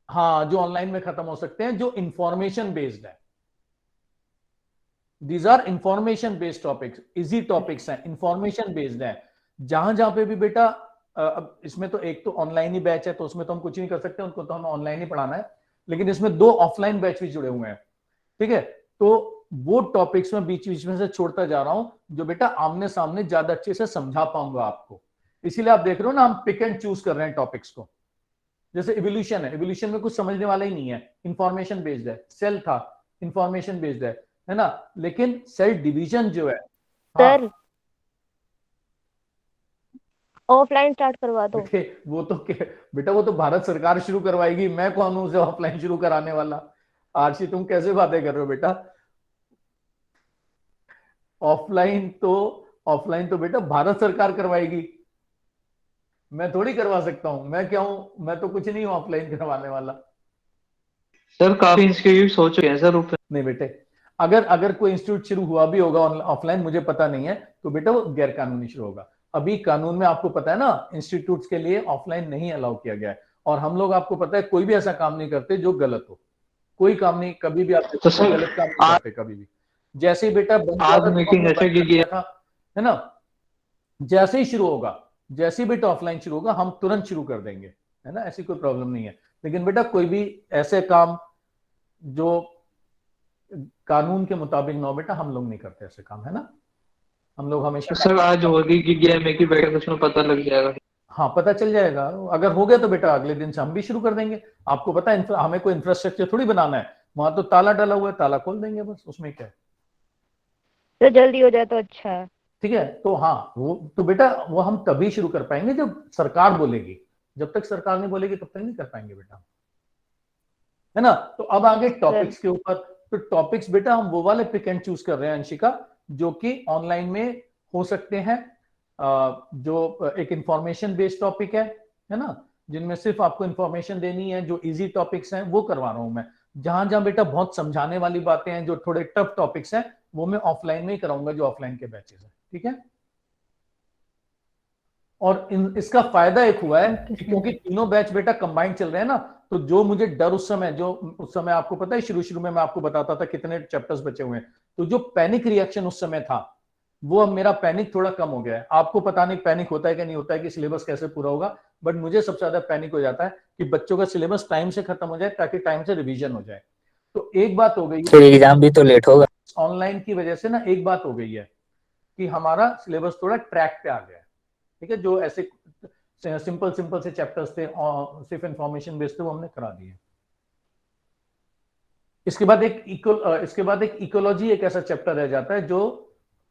हाँ, जो ऑनलाइन में खत्म हो सकते हैं, जो इंफॉर्मेशन बेस्ड है। These are information based topics, easy topics हैं, इंफॉर्मेशन बेस्ड है। जहां जहां पे भी बेटा अब इसमें तो एक तो ऑनलाइन ही बैच है, तो उसमें तो हम कुछ नहीं कर सकते, उनको तो हमें ऑनलाइन ही पढ़ाना है। लेकिन इसमें 2 ऑफलाइन बैच भी जुड़े हुए हैं, ठीक है। तो वो टॉपिक्स में बीच बीच में से छोड़ता जा रहा हूं जो बेटा आमने सामने ज्यादा अच्छे से समझा पाऊंगा आपको। इसीलिए आप देख रहे हो ना, हम पिक एंड चूज कर रहे हैं टॉपिक्स को। जैसे इवोल्यूशन है, इवोल्यूशन में कुछ समझने वाला ही नहीं है, इंफॉर्मेशन बेस्ड है। सेल था, इंफॉर्मेशन बेस्ड है ना। लेकिन सेल डिवीजन जो है, हाँ, सर ऑफलाइन स्टार्ट करवा दो। बेटा वो तो भारत सरकार शुरू करवाएगी, मैं कौन हूं उसे ऑफलाइन शुरू कराने वाला? आरसी तुम कैसे बातें कर रहे हो बेटा? ऑफलाइन तो बेटा भारत सरकार करवाएगी, मैं थोड़ी करवा सकता हूं। मैं क्या हूं? मैं तो कुछ नहीं हूं ऑफलाइन करवाने वाला। सर काफी इंस्टीट्यूट हो चुके हैं सर ऊपर। नहीं बेटे, अगर कोई इंस्टीट्यूट शुरू हुआ भी होगा ऑफलाइन, मुझे पता नहीं है, तो बेटा वो गैर कानूनी शुरू होगा। अभी कानून में आपको पता है ना, इंस्टीट्यूट्स के लिए ऑफलाइन नहीं अलाउ किया गया है। और हम लोग, आपको पता है, कोई भी ऐसा काम नहीं करते जो गलत हो। कोई काम नहीं, कभी भी आप तो सर, गलत काम नहीं करते कभी भी। जैसे ही बेटा बंद हुआ आज था, तो मीटिंग हमने ऐसे बंद कर की दिया था, है ना। जैसे ही शुरू होगा, जैसे ही बेटा ऑफलाइन शुरू होगा, हम तुरंत शुरू कर देंगे, है ना। ऐसी कोई प्रॉब्लम नहीं है। लेकिन बेटा कोई भी ऐसे काम जो कानून के मुताबिक ना हो, बेटा हम लोग नहीं करते ऐसे काम, है ना। हम लोग हमेशा सर आज होगी कि गेम की बैठक, उसमें पता लग जाएगा। हाँ पता चल जाएगा। अगर हो गया तो बेटा अगले दिन से हम भी शुरू कर देंगे। आपको पता है हमें कोई इंफ्रास्ट्रक्चर थोड़ी बनाना है, वहां तो ताला डाला हुआ है, ताला खोल देंगे बस, उसमें क्या है। तो जल्दी हो जाए तो अच्छा है। ठीक है, तो हाँ वो तो बेटा वो हम तभी शुरू कर पाएंगे जब सरकार बोलेगी। जब तक सरकार नहीं बोलेगी तब तक नहीं कर पाएंगे बेटा, है ना। तो अब आगे टॉपिक्स के ऊपर। तो टॉपिक्स बेटा हम वो वाले पिक एंड चूज कर रहे हैं अंशिका, जो कि ऑनलाइन में हो सकते हैं, जो एक इंफॉर्मेशन बेस्ड टॉपिक है ना, जिनमें सिर्फ आपको इंफॉर्मेशन देनी है। जो इजी टॉपिक्स हैं वो करवा रहा हूं मैं। जहां जहां बेटा बहुत समझाने वाली बातें हैं, जो थोड़े टफ टॉपिक्स हैं, वो मैं ऑफलाइन में ही कराऊंगा, जो ऑफलाइन के बैचेस हैं, ठीक है। और इसका फायदा एक हुआ है कि क्योंकि तीनों बैच बेटा कंबाइंड चल रहे हैं ना, तो जो मुझे डर उस समय आपको पता है, शुरू में मैं आपको बताता था कितने चैप्टर्स बचे हुए हैं, तो जो पैनिक रिएक्शन उस समय था, वो अब मेरा पैनिक थोड़ा कम हो गया है। आपको पता नहीं पैनिक होता है कि नहीं होता है कि सिलेबस कैसे पूरा होगा, बट मुझे सबसे ज्यादा पैनिक हो जाता है कि बच्चों का सिलेबस टाइम से खत्म हो जाए, ताकि टाइम से रिवीजन हो जाए। तो एक बात हो गई, तो एग्जाम भी तो लेट होगा। ऑनलाइन की वजह से ना एक बात हो गई है कि हमारा सिलेबस थोड़ा ट्रैक पे आ गया है, ठीक है। जो ऐसे सिंपल से चैप्टर्स थे, सिर्फ इंफॉर्मेशन बेस्ड थे, वो हमने करा दिए। इसके बाद एक इकोलॉजी एक ऐसा चैप्टर रह जाता है जो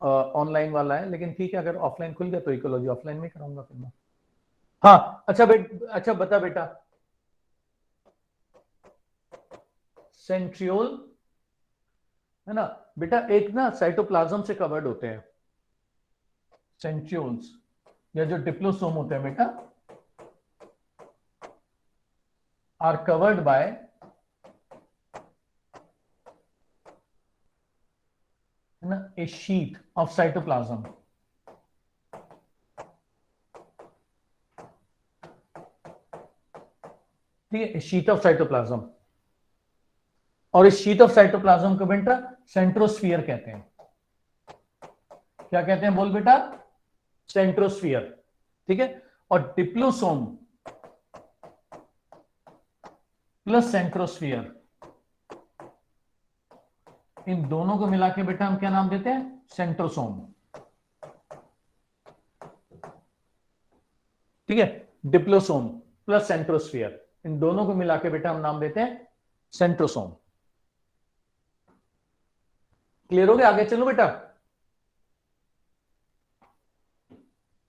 ऑनलाइन वाला है, लेकिन ठीक है, अगर ऑफलाइन खुल गया तो इकोलॉजी ऑफलाइन में कराऊंगा फिर मैं। हाँ अच्छा बता बेटा, सेंट्रियोल है ना बेटा, एक ना साइटोप्लाज्म से कवर्ड होते हैं सेंट्रियोल्स, या जो डिप्लोसोम होते हैं बेटा, are covered by a sheet of cytoplasm. ठीक है, शीट ऑफ साइटोप्लाज्म। और इस शीट ऑफ साइटोप्लाज्म को बेटा सेंट्रोस्फीयर कहते हैं। क्या कहते हैं बोल बेटा? सेंट्रोस्फीयर। ठीक है, और डिप्लोसोम प्लस सेंट्रोस्फीयर, इन दोनों को मिला के बेटा हम क्या नाम देते हैं? सेंट्रोसोम। ठीक है, डिप्लोसोम प्लस सेंट्रोस्फीयर, इन दोनों को मिला के बेटा हम नाम देते हैं सेंट्रोसोम। क्लियर हो गया? आगे चलूं बेटा?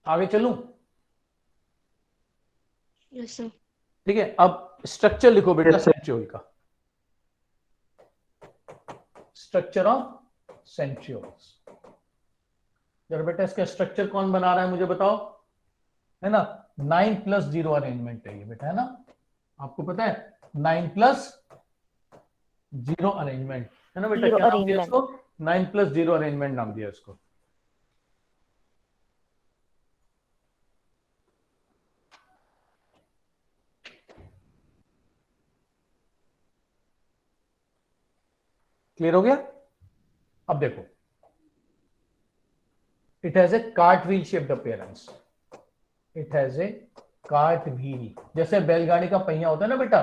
आगे चलूं? Yes sir. ठीक है, अब स्ट्रक्चर लिखो बेटा सेंट्रियोल का। Structure of centrioles. जरा बेटा इसका स्ट्रक्चर कौन बना रहा है मुझे बताओ? है ना, 9+0 अरेंजमेंट है ये बेटा, है ना? आपको पता है 9+0 अरेंजमेंट है ना बेटा? क्या नाम दिया इसको? 9+0 अरेंजमेंट नाम दिया इसको। क्लियर हो गया? अब देखो, it has a cart wheel shaped appearance. It has a cart wheel, जैसे बैलगाड़ी का पहिया होता है ना बेटा,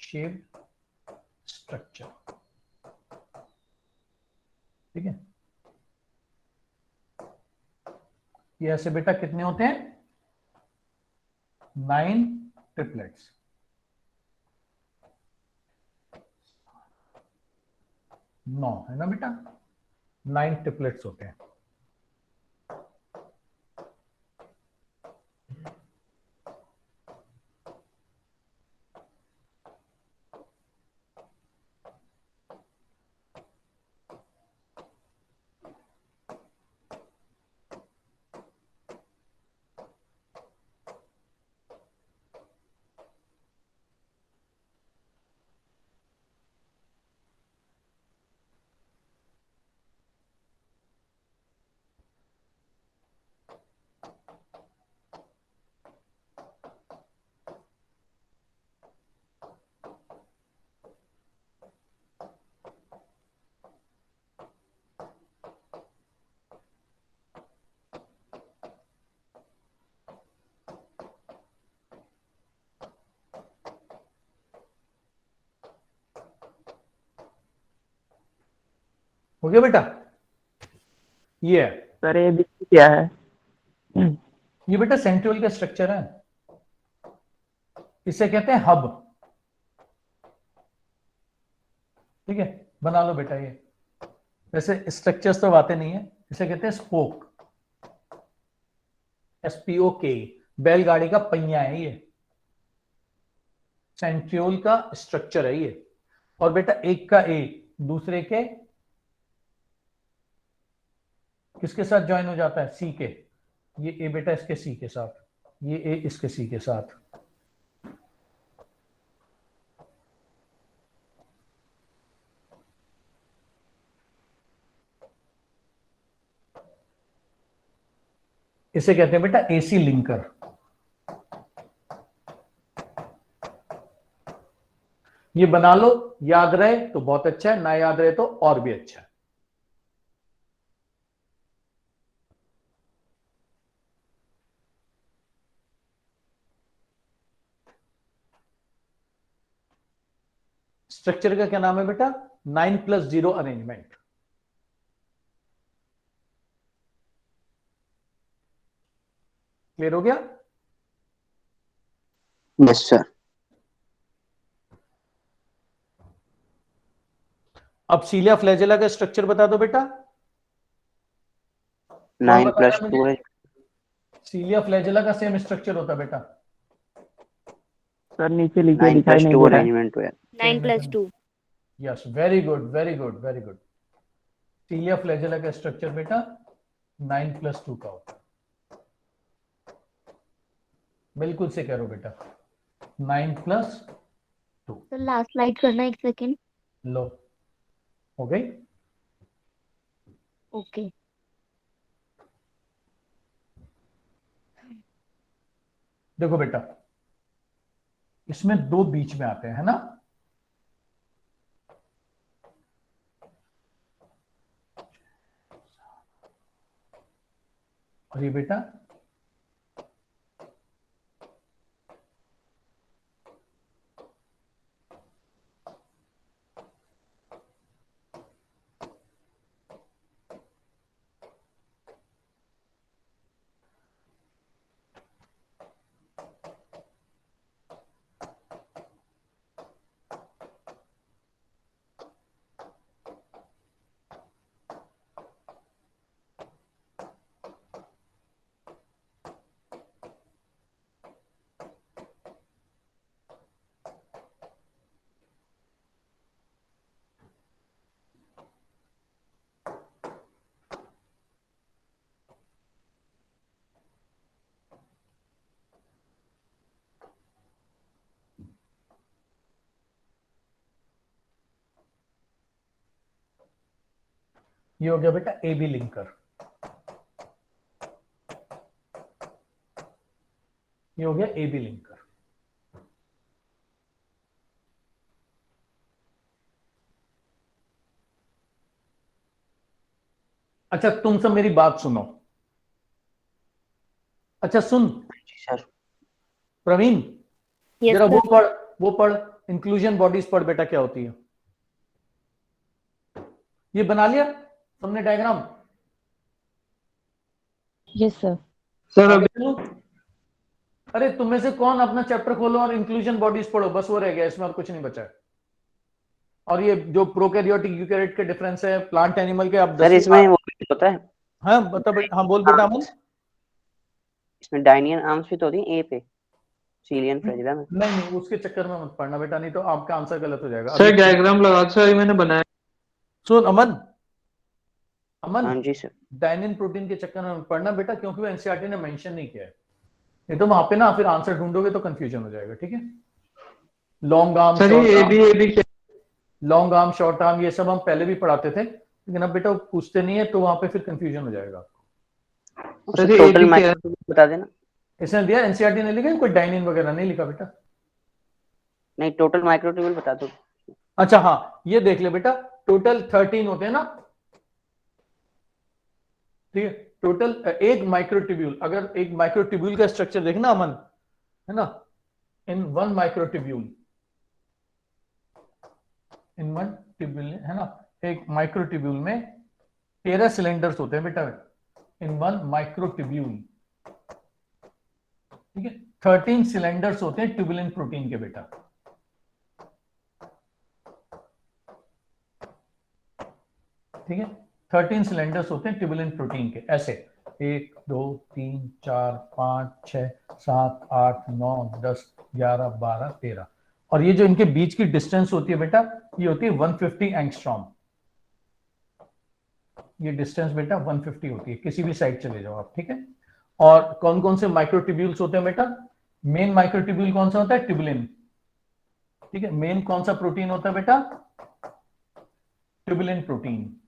शेप्ड स्ट्रक्चर। ठीक है, ये ऐसे बेटा कितने होते हैं? 9 ट्रिपलेट्स। 9 है ना बेटा? 9 ट्रिपलेट्स होते हैं। हो गया बेटा? ये सर ये बीच क्या है? ये बेटा सेंट्रियोल का स्ट्रक्चर है, इसे कहते हैं हब। ठीक है, बना लो बेटा। ये वैसे स्ट्रक्चर्स तो आते नहीं है, इसे कहते हैं स्पोक। SPOK, बैलगाड़ी का पहिया है ये, सेंट्रियोल का स्ट्रक्चर है ये। और बेटा एक का ए दूसरे के किसके साथ ज्वाइन हो जाता है? सी के। ये ए बेटा इसके सी के साथ, ये ए इसके सी के साथ। इसे कहते हैं बेटा AC लिंकर। ये बना लो, याद रहे तो बहुत अच्छा है, ना याद रहे तो और भी अच्छा है। स्ट्रक्चर का क्या नाम है बेटा? 9+0 अरेंजमेंट। क्लियर हो गया? Yes sir. अब सीलिया फ्लैजेला का स्ट्रक्चर बता दो बेटा। 9+2 है। सीलिया फ्लैजेला का सेम स्ट्रक्चर होता बेटा। सर नीचे लिखे दिखाई नहीं 9+2 दे रहा है। अरेंजमेंट हुआ। 9+2। Yes, very good very good very good. Cilia flagella का स्ट्रक्चर बेटा 9+2 का होता है। बिल्कुल से करो बेटा, 9+2। सर लास्ट स्लाइड करना, एक सेकेंड। लो, हो गई? ओके। देखो बेटा, इसमें 2 बीच में आते हैं, है ना? और ये बेटा ये हो गया बेटा ए बी लिंकर, ये हो गया ए बी लिंकर। अच्छा तुम सब मेरी बात सुनो। अच्छा सुन सर प्रवीण, Yes, जरा sir. वो पढ़ इंक्लूजन बॉडीज पढ़ बेटा, क्या होती है? ये बना लिया तुमने डायग्राम? Yes sir. सर आगे अभी चलो। अरे तुम में से कौन अपना चैप्टर खोलो और इंक्लूजन बॉडीज पढ़ो, बस वो रह गया, इसमें और कुछ नहीं बचा है। और ये जो प्रोकैरियोटिक यूकैरियोट के डिफरेंस है प्लांट एनिमल के, आप सर इसमें वो भी होता है, हाँ बता बेटा, हाँ बोल बेटा अमन। इसमें डायनियन आर्म्स भी तो होती हैं ए पे, सीलियन फ्लैजिला में। नहीं नहीं उसके चक्कर में मत पढ़ना बेटा, नहीं तो आपका आंसर गलत हो जाएगा। सर डायग्राम लगा सर, मैंने बनाया। सुन अमन, अमन हाँ जी सर। डायनिन प्रोटीन के चक्कर में मत पढ़ना बेटा, क्योंकि वो एनसीईआरटी ने मेंशन नहीं किया है। ये तो वहां पे ना फिर आंसर ढूंढोगे तो कंफ्यूजन हो जाएगा, ठीक है? लॉन्ग आर्म, सर ये ए बी क्या? लॉन्ग आर्म, शॉर्ट आर्म, ये सब हम पहले भी पढ़ाते थे, लेकिन अब बेटा वो पूछते नहीं है तो वहां पे फिर कंफ्यूजन हो जाएगा। सर ये टोटल AB क्या है? माइक्रोट्यूब्यूल बता देना। इसने दिया एनसीईआरटी ने लिखा, कोई डायनिन वगैरह नहीं लिखा बेटा। नहीं टोटल माइक्रोट्यूब्यूल बता दो। अच्छा हाँ ये देख ले बेटा, टोटल 13 होते हैं ना, ठीक है? टोटल एक माइक्रोट्यूब्यूल, अगर एक माइक्रोट्यूब्यूल का स्ट्रक्चर देखना अमन, है ना, in one microtubule, in one tubule, है ना, एक माइक्रोट्यूब्यूल में 13 सिलेंडर्स होते हैं बेटा, इन वन माइक्रोट्यूब्यूल, ठीक है? 13 सिलेंडर्स होते हैं ट्यूबुलिन प्रोटीन के बेटा, ठीक है? 13 सिलेंडर्स होते हैं ट्यूबुलिन प्रोटीन के, ऐसे 1 2 3 4 5 6 7 8 9 10 11 12 13, और ये जो इनके बीच की डिस्टेंस होती है बेटा, ये होती है 150 एंगस्ट्रॉम। ये डिस्टेंस बेटा 150 होती है, किसी भी साइड चले जाओ आप, ठीक है? और कौन कौन से माइक्रोट्यूब्यूल्स होते हैं बेटा? मेन माइक्रोट्यूब्यूल कौन सा होता है? ट्यूबुलिन, ठीक है? मेन कौन सा प्रोटीन होता है बेटा? Tubulin protein.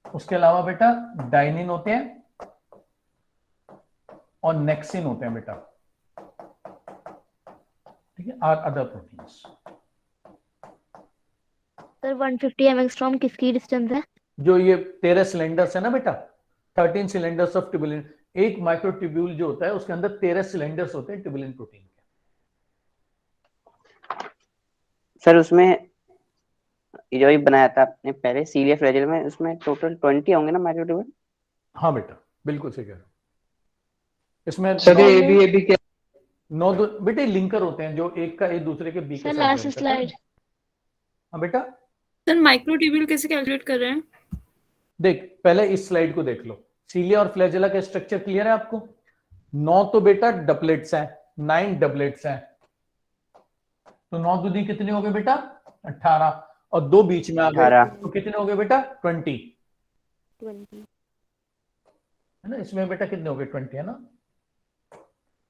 उसके अलावा बेटा डाइनिन होते हैं और नेक्सिन होते हैं बेटा, ठीक है? और अदर प्रोटीन्स। सर 150 एंगस्ट्रॉम किसकी डिस्टेंस है? जो ये 13 सिलेंडर्स है ना बेटा, 13 सिलेंडर्स ऑफ ट्यूबुलिन, एक माइक्रोट्यूब्यूल जो होता है उसके अंदर 13 सिलेंडर्स होते हैं ट्यूबुलिन प्रोटीन के। सर उसमें ये जो भी बनाया था आपने पहले सीलिया फ्लैजिला में, उसमें टोटल 20 होंगे ना माइक्रोट्यूब्यूल? हाँ बेटा बिल्कुल सही कह रहे हो। इसमें सर ये ए बी क्या? 9 बेटे लिंकर होते हैं जो एक का एक दूसरे के बीच के सर साथ लास्ट link करता है। स्लाइड। हाँ बेटा सर माइक्रोट्यूब्यूल कैसे कैलकुलेट कर रहे हैं? देख, पहले इस स्लाइड को देख लो, सीलिया और फ्लैजिला का स्ट्रक्चर क्लियर है आपको? 9 तो बेटा डबलेट्स हैं, 9 डबलेट्स हैं, तो 9 दूनी कितने हो गए बेटा? 18, और 2 बीच में आ गए 18। तो कितने हो गए बेटा? 20, 20। है ना? इसमें बेटा कितने हो गए? 20 है ना,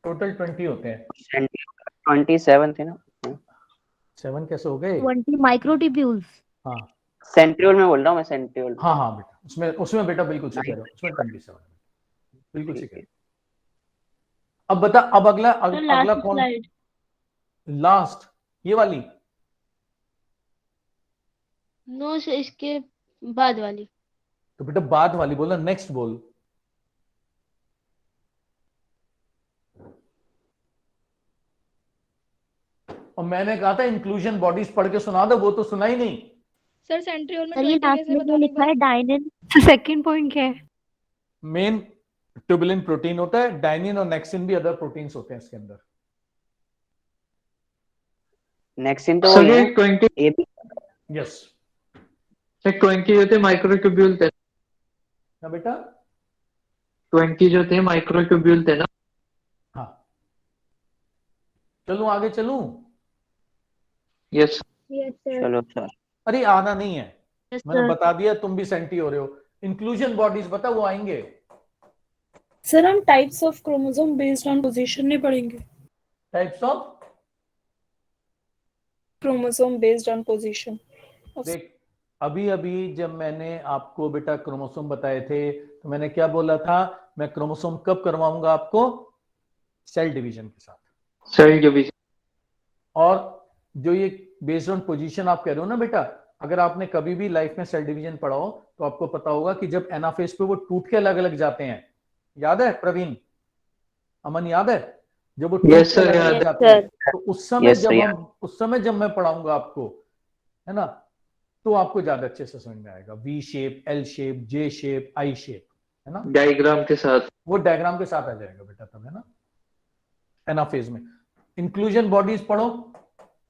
टोटल 20 होते हैं। 27 थे ना? 7 कैसे हो गए? 20 माइक्रोट्यूब्यूल्स। हाँ सेंट्रियोल में बोल रहा हूँ मैं, सेंट्रियोल। हाँ हाँ बेटा, उसमें बेटा बिल्कुल सही कह रहे हो, उसमें 27 बिल्कुल सही कह रहे हो। अब बता, अब अगला सर अगला लास्ट कौन? स्लाइड। लास्ट ये वाली? नो सर, इसके बाद वाली। तो बेटा बाद वाली बोला, नेक्स्ट बोल। और मैंने कहा था इंक्लूजन बॉडीज पढ़ के सुना दो, वो तो सुना ही नहीं। सर सेंट्रियोल में सर ये 20 लास्ट कैसे में जो बताओ एक लिखा बार। है डायनिन, सेकंड पॉइंट क्या है? मेन ट्यूबुलिन प्रोटीन होता है, डाइनिन और नेक्सिन भी अदर प्रोटीन्स होते हैं इसके अंदर। नेक्सिन तो सर वही ये है 20 ना, यस। सर 20 जो थे माइक्रोट्यूब्यूल थे ना बेटा? 20 जो थे माइक्रोट्यूब्यूल थे ना? हाँ, चलूं आगे चलूं? Yes yes sir. चलो सर। अरे आना नहीं है, यस मैंने सर। बता दिया, तुम भी सेंटी हो रहे हो। इंक्लूजन बॉडीज बता, वो आएंगे। सर हम types of chromosome based on position नहीं पढ़ेंगे? Types of chromosome based on position. देख, अभी अभी जब मैंने आपको बेटा क्रोमोसोम बताए थे तो मैंने क्या बोला था? मैं क्रोमोसोम कब करवाऊंगा आपको? सेल डिवीजन के साथ। Cell division. और जो ये बेस्ड ऑन पोजीशन आप कह रहे हो ना बेटा, अगर आपने कभी भी लाइफ में सेल डिवीजन पढ़ा हो तो आपको पता होगा कि जब एनाफेज पे वो टूट के अलग अलग जाते हैं, याद है प्रवीण, अमन याद है? जब वो टूट यस के सर, अलग याद अलग है। जाते हैं तो उस समय Yes, जब sir, हम उस समय जब मैं पढ़ाऊंगा आपको, है ना, तो आपको ज्यादा अच्छे से समझ में आएगा। V shape, L shape, J shape, I shape, है ना, डायग्राम के साथ। वो डायग्राम के साथ आ जाएगा बेटा तब, है ना, एनाफेज में। इंक्लूजन बॉडीज पढ़ो,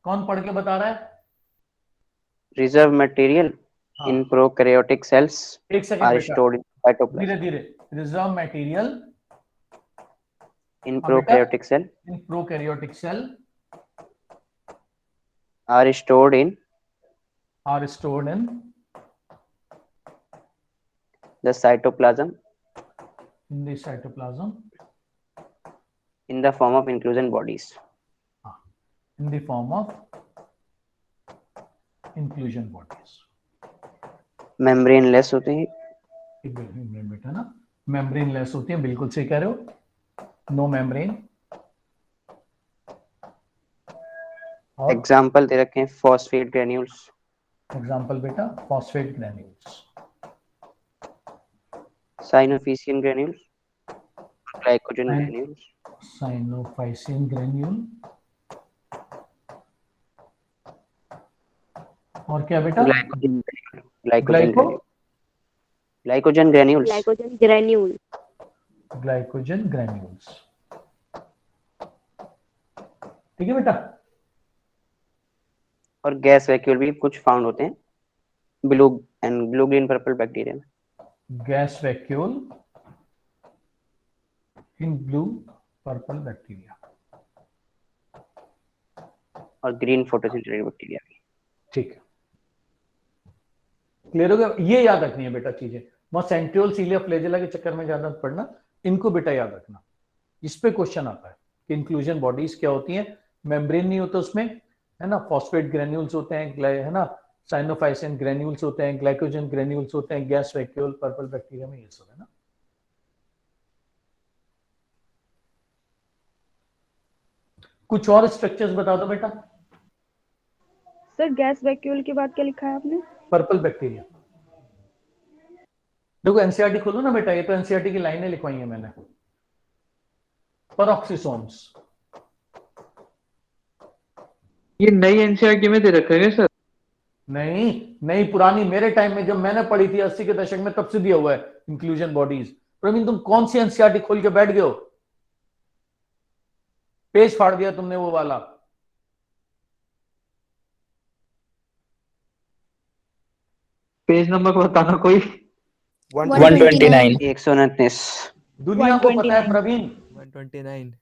कौन पढ़ के बता रहा है? reserve material हाँ, in prokaryotic cells एक सेकंड are बेटा, stored in धीरे cytoplasm. धीरे। रिजर्व मटेरियल In हाँ बेटा, prokaryotic cell in prokaryotic cell are stored in are stored in the cytoplasm the cytoplasm in the form of inclusion bodies. In the form of inclusion bodies. Membraneless होते हैं, membrane बेटा ना, membrane less होती है, बिल्कुल सही कह रहे हो, नो मेम्ब्रेन। और एग्जाम्पल दे रखे हैं phosphate granules, एग्जांपल बेटा, phosphate granules, synovial granules, glycogen granules, cyanophycin granule, और क्या बेटा? glycogen granule, glycogen glyco granule, glycogen granules. Glycogen granule. Glycogen granules, ठीक है बेटा। और गैस वैक्यूल भी कुछ फाउंड होते हैं blue and blue green purple bacteria में। Gas vacuole in blue purple bacteria, और ग्रीन फोटोसिंथेटिक बैक्टीरिया भी। ठीक है, क्लियर हो गया? ये याद रखनी है बेटा चीजें, वहां सेंट्रियोल सीलिया फ्लैजेला के चक्कर में ज्यादा पढ़ना, इनको बेटा याद रखना। इस पे क्वेश्चन आता है कि इंक्लूजन बॉडीज क्या होती हैं। मेम्ब्रेन नहीं होता उसमें, है ना, फॉस्फेट ग्रेन्यूल्स होते हैं, है ना, साइनोफाइसिन ग्रेन्यूल्स होते हैं, ग्लाइकोजन ग्रेन्यूल्स होते हैं, गैस वैक्यूल पर्पल बैक्टीरिया में ये सब, है ना। कुछ और स्ट्रक्चर्स बता दो बेटा। सर गैस वैक्यूल के बाद क्या लिखा है आपने? पर्पल बैक्टीरिया, देखो एनसीईआरटी खोलो ना बेटा, ये तो एनसीईआरटी की लाइनें लिखवाई है मैंने। पेरोक्सिसोम्स, ये नई एनसीईआरटी में दे रखा है सर? नहीं नहीं, पुरानी, मेरे टाइम में जब मैंने पढ़ी थी 80 के दशक में, तब से दिया हुआ है इंक्लूजन बॉडीज। प्रवीण तुम कौन सी एनसीईआरटी खोल के बैठ गए हो? पेज फाड़ दिया तुमने वो वाला। पेज नंबर बताना कोई। 129 129। दुनिया को पता है Praveen. 129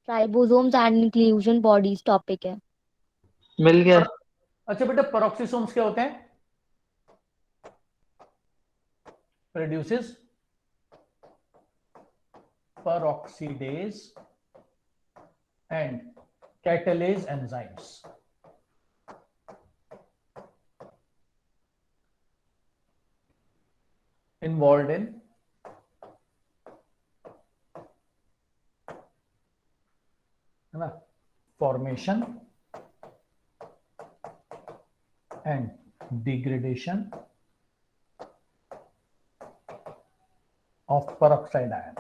ribosomes and inclusion bodies topic है। मिल गया। अच्छा बेटा, पेरोक्सिसोम्स क्या होते हैं? Produces peroxidase and catalase enzymes. Involved in है ना, formation and degradation of peroxide ion.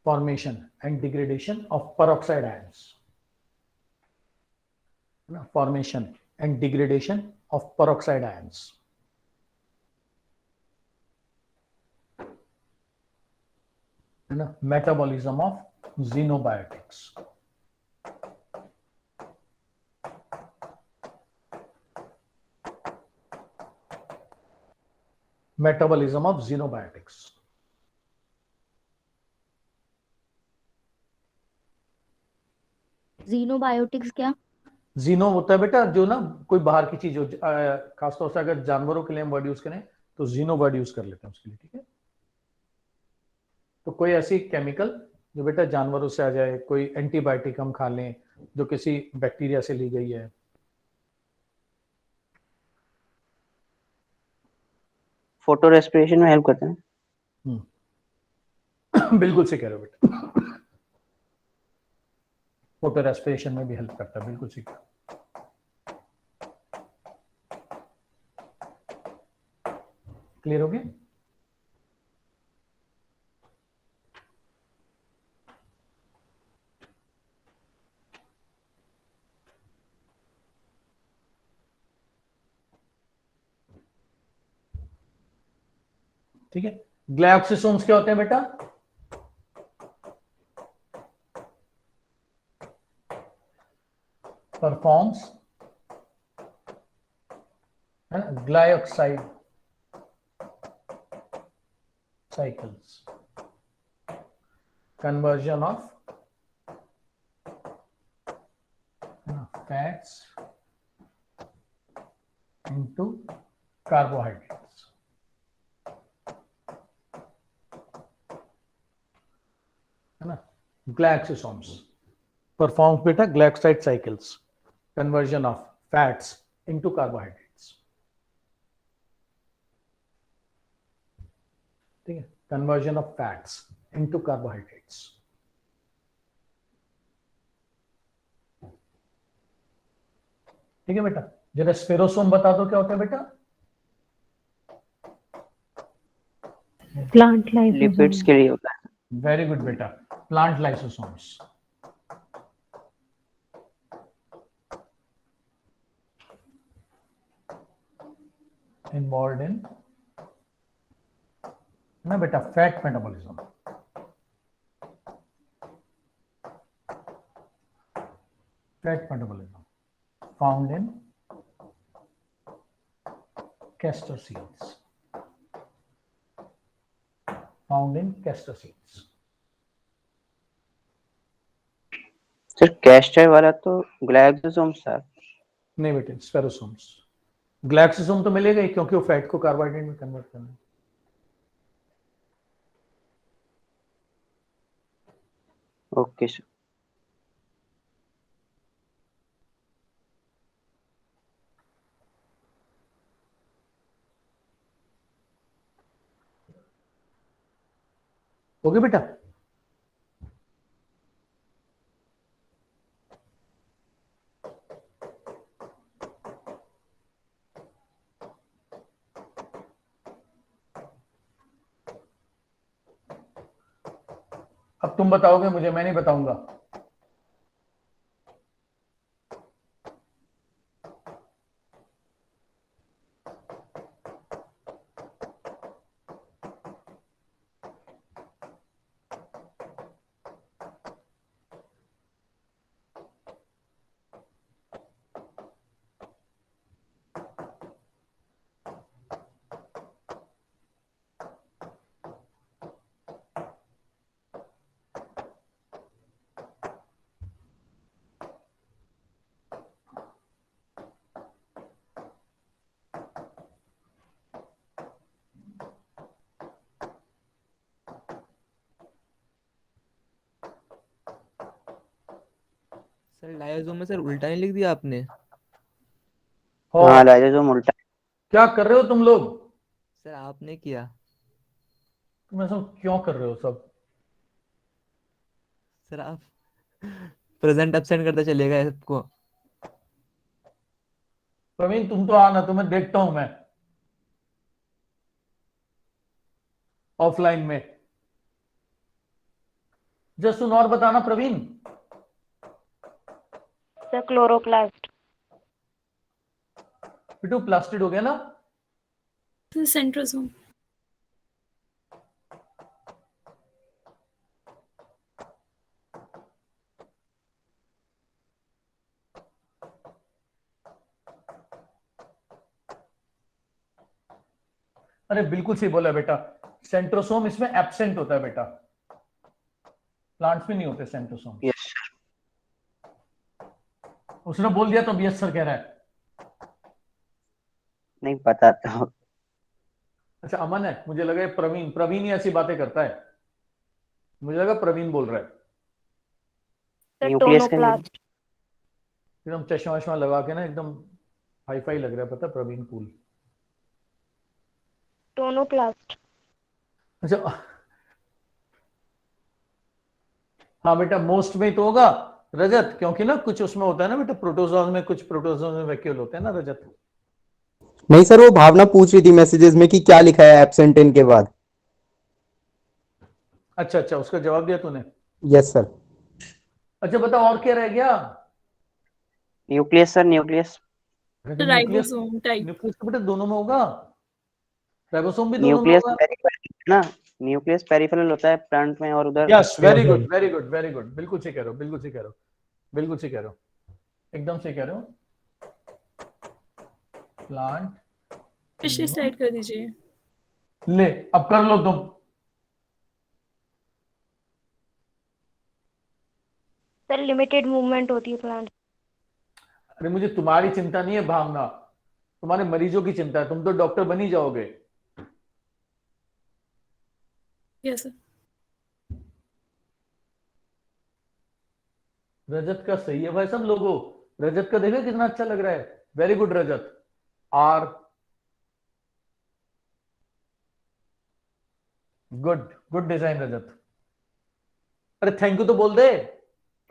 Formation and degradation of peroxide ions. Formation and degradation of peroxide ions. Metabolism of xenobiotics. Metabolism of xenobiotics. जीनोबायोटिक्स क्या? जीनो होता है बेटा जो ना कोई बाहर की चीज हो, खासतौर से अगर जानवरों के लिए हम वर्ड यूज करें तो जीनो वर्ड यूज कर लेते हैं उसके लिए, ठीक है। तो कोई ऐसी केमिकल जो बेटा जानवरों से आ जाए, कोई एंटीबायोटिक हम खा लें जो किसी बैक्टीरिया से ली गई है। फोटो रेस्पिरेशन में हेल्प करते हैं। बिल्कुल सही कह रहे हो बेटा, फोटो रेस्पिरेशन में भी हेल्प करता है, बिल्कुल सही। क्लियर हो गया? ठीक है। ग्लाइकोसोम्स क्या होते हैं बेटा? Performs glycoside cycles, conversion of fats into carbohydrates. है ना, glycosomes performs beta glycoside cycles, conversion of fats into carbohydrates. ठीक है, conversion of fats into carbohydrates. ठीक है बेटा, जरा स्फेरोसोम बता दो क्या होता है बेटा? प्लांट लाइसोसोम, लिपिड्स के लिए होता है। वेरी गुड बेटा, प्लांट लाइसोसोम्स। इन्वॉल्व इन ना बेटा fat metabolism, fat metabolism found in castor seeds, found in castor seeds. Sir castor वाला तो ग्लाइकोसोम्स था। नहीं बेटे, स्फेरोसोम्स। ग्लाइकोसोम तो मिलेगा ही क्योंकि वो फैट को कार्बोहाइड्रेट में कन्वर्ट करना है। Okay sir. ओके बेटा, अब तुम बताओगे मुझे, मैं नहीं बताऊंगा। सर लाइसोसोम में सर उल्टा नहीं लिख दिया आपने? हाँ लाइसोसोम उल्टा। क्या कर रहे हो तुम लोग? सर आपने किया। तुम ऐसा क्यों कर रहे हो सब? सर आप प्रेजेंट एब्सेंट करते चलेगा सबको। प्रवीण तुम तो आना, तुम्हें देखता हूं मैं ऑफलाइन में। जसुन और बताना प्रवीण। Sir chloroplast. बिटू प्लास्टिड हो गया ना? सेंट्रोसोम। अरे बिल्कुल सही बोला बेटा, सेंट्रोसोम इसमें एब्सेंट होता है बेटा, प्लांट्स में नहीं होते सेंट्रोसोम। यस उसने बोल दिया तो यस सर कह रहा है। नहीं पता तो। अच्छा अमन है, मुझे लगा ये प्रवीण, प्रवीण ही ऐसी बातें करता है, मुझे लगा प्रवीण बोल रहा है। न्यूक्लियस का टोनोप्लास्ट। एकदम चश्मा वश्मा लगा के ना, एकदम हाई फाई लग रहा है, पता प्रवीण कूल। टोनोप्लास्ट। अच्छा हाँ बेटा, मोस्ट में तो होगा रजत, क्योंकि ना कुछ उसमें होता है ना बेटा, प्रोटोजोआ में कुछ प्रोटोजोआ में वैक्यूल होते हैं ना रजत। नहीं सर, वो भावना पूछ रही थी मैसेजेस में कि क्या लिखा है एब्सेंट इन के बाद। अच्छा अच्छा, उसका जवाब दिया तूने? Yes sir. अच्छा बता और क्या रह गया? Nucleus sir, nucleus. Ribosome type. Nucleus तो बेटा दोनों में होगा, राइबोसोम भी दोनों में न्यूक्लियस होगा। पेरिफेरल ना, न्यूक्लियस पेरिफेरल होता है प्लांट में और उधर। Yes very good very good very good, बिल्कुल सही कह रहे हो, बिल्कुल सही कह रहे हो, बिल्कुल सही कह रहे हो, एकदम सही कह रहे हो। प्लांट पिछली स्लाइड कर दीजिए। ले अब कर लो तुम। सर लिमिटेड मूवमेंट होती है प्लांट। अरे मुझे तुम्हारी चिंता नहीं है भावना, तुम्हारे मरीजों की चिंता है, तुम तो डॉक्टर बन ही जाओगे। Yes sir. रजत का सही है भाई सब लोगों, रजत का देखो कितना अच्छा लग रहा है, very good Rajat. Are good, good design Rajat. अरे थैंक यू तो बोल दे।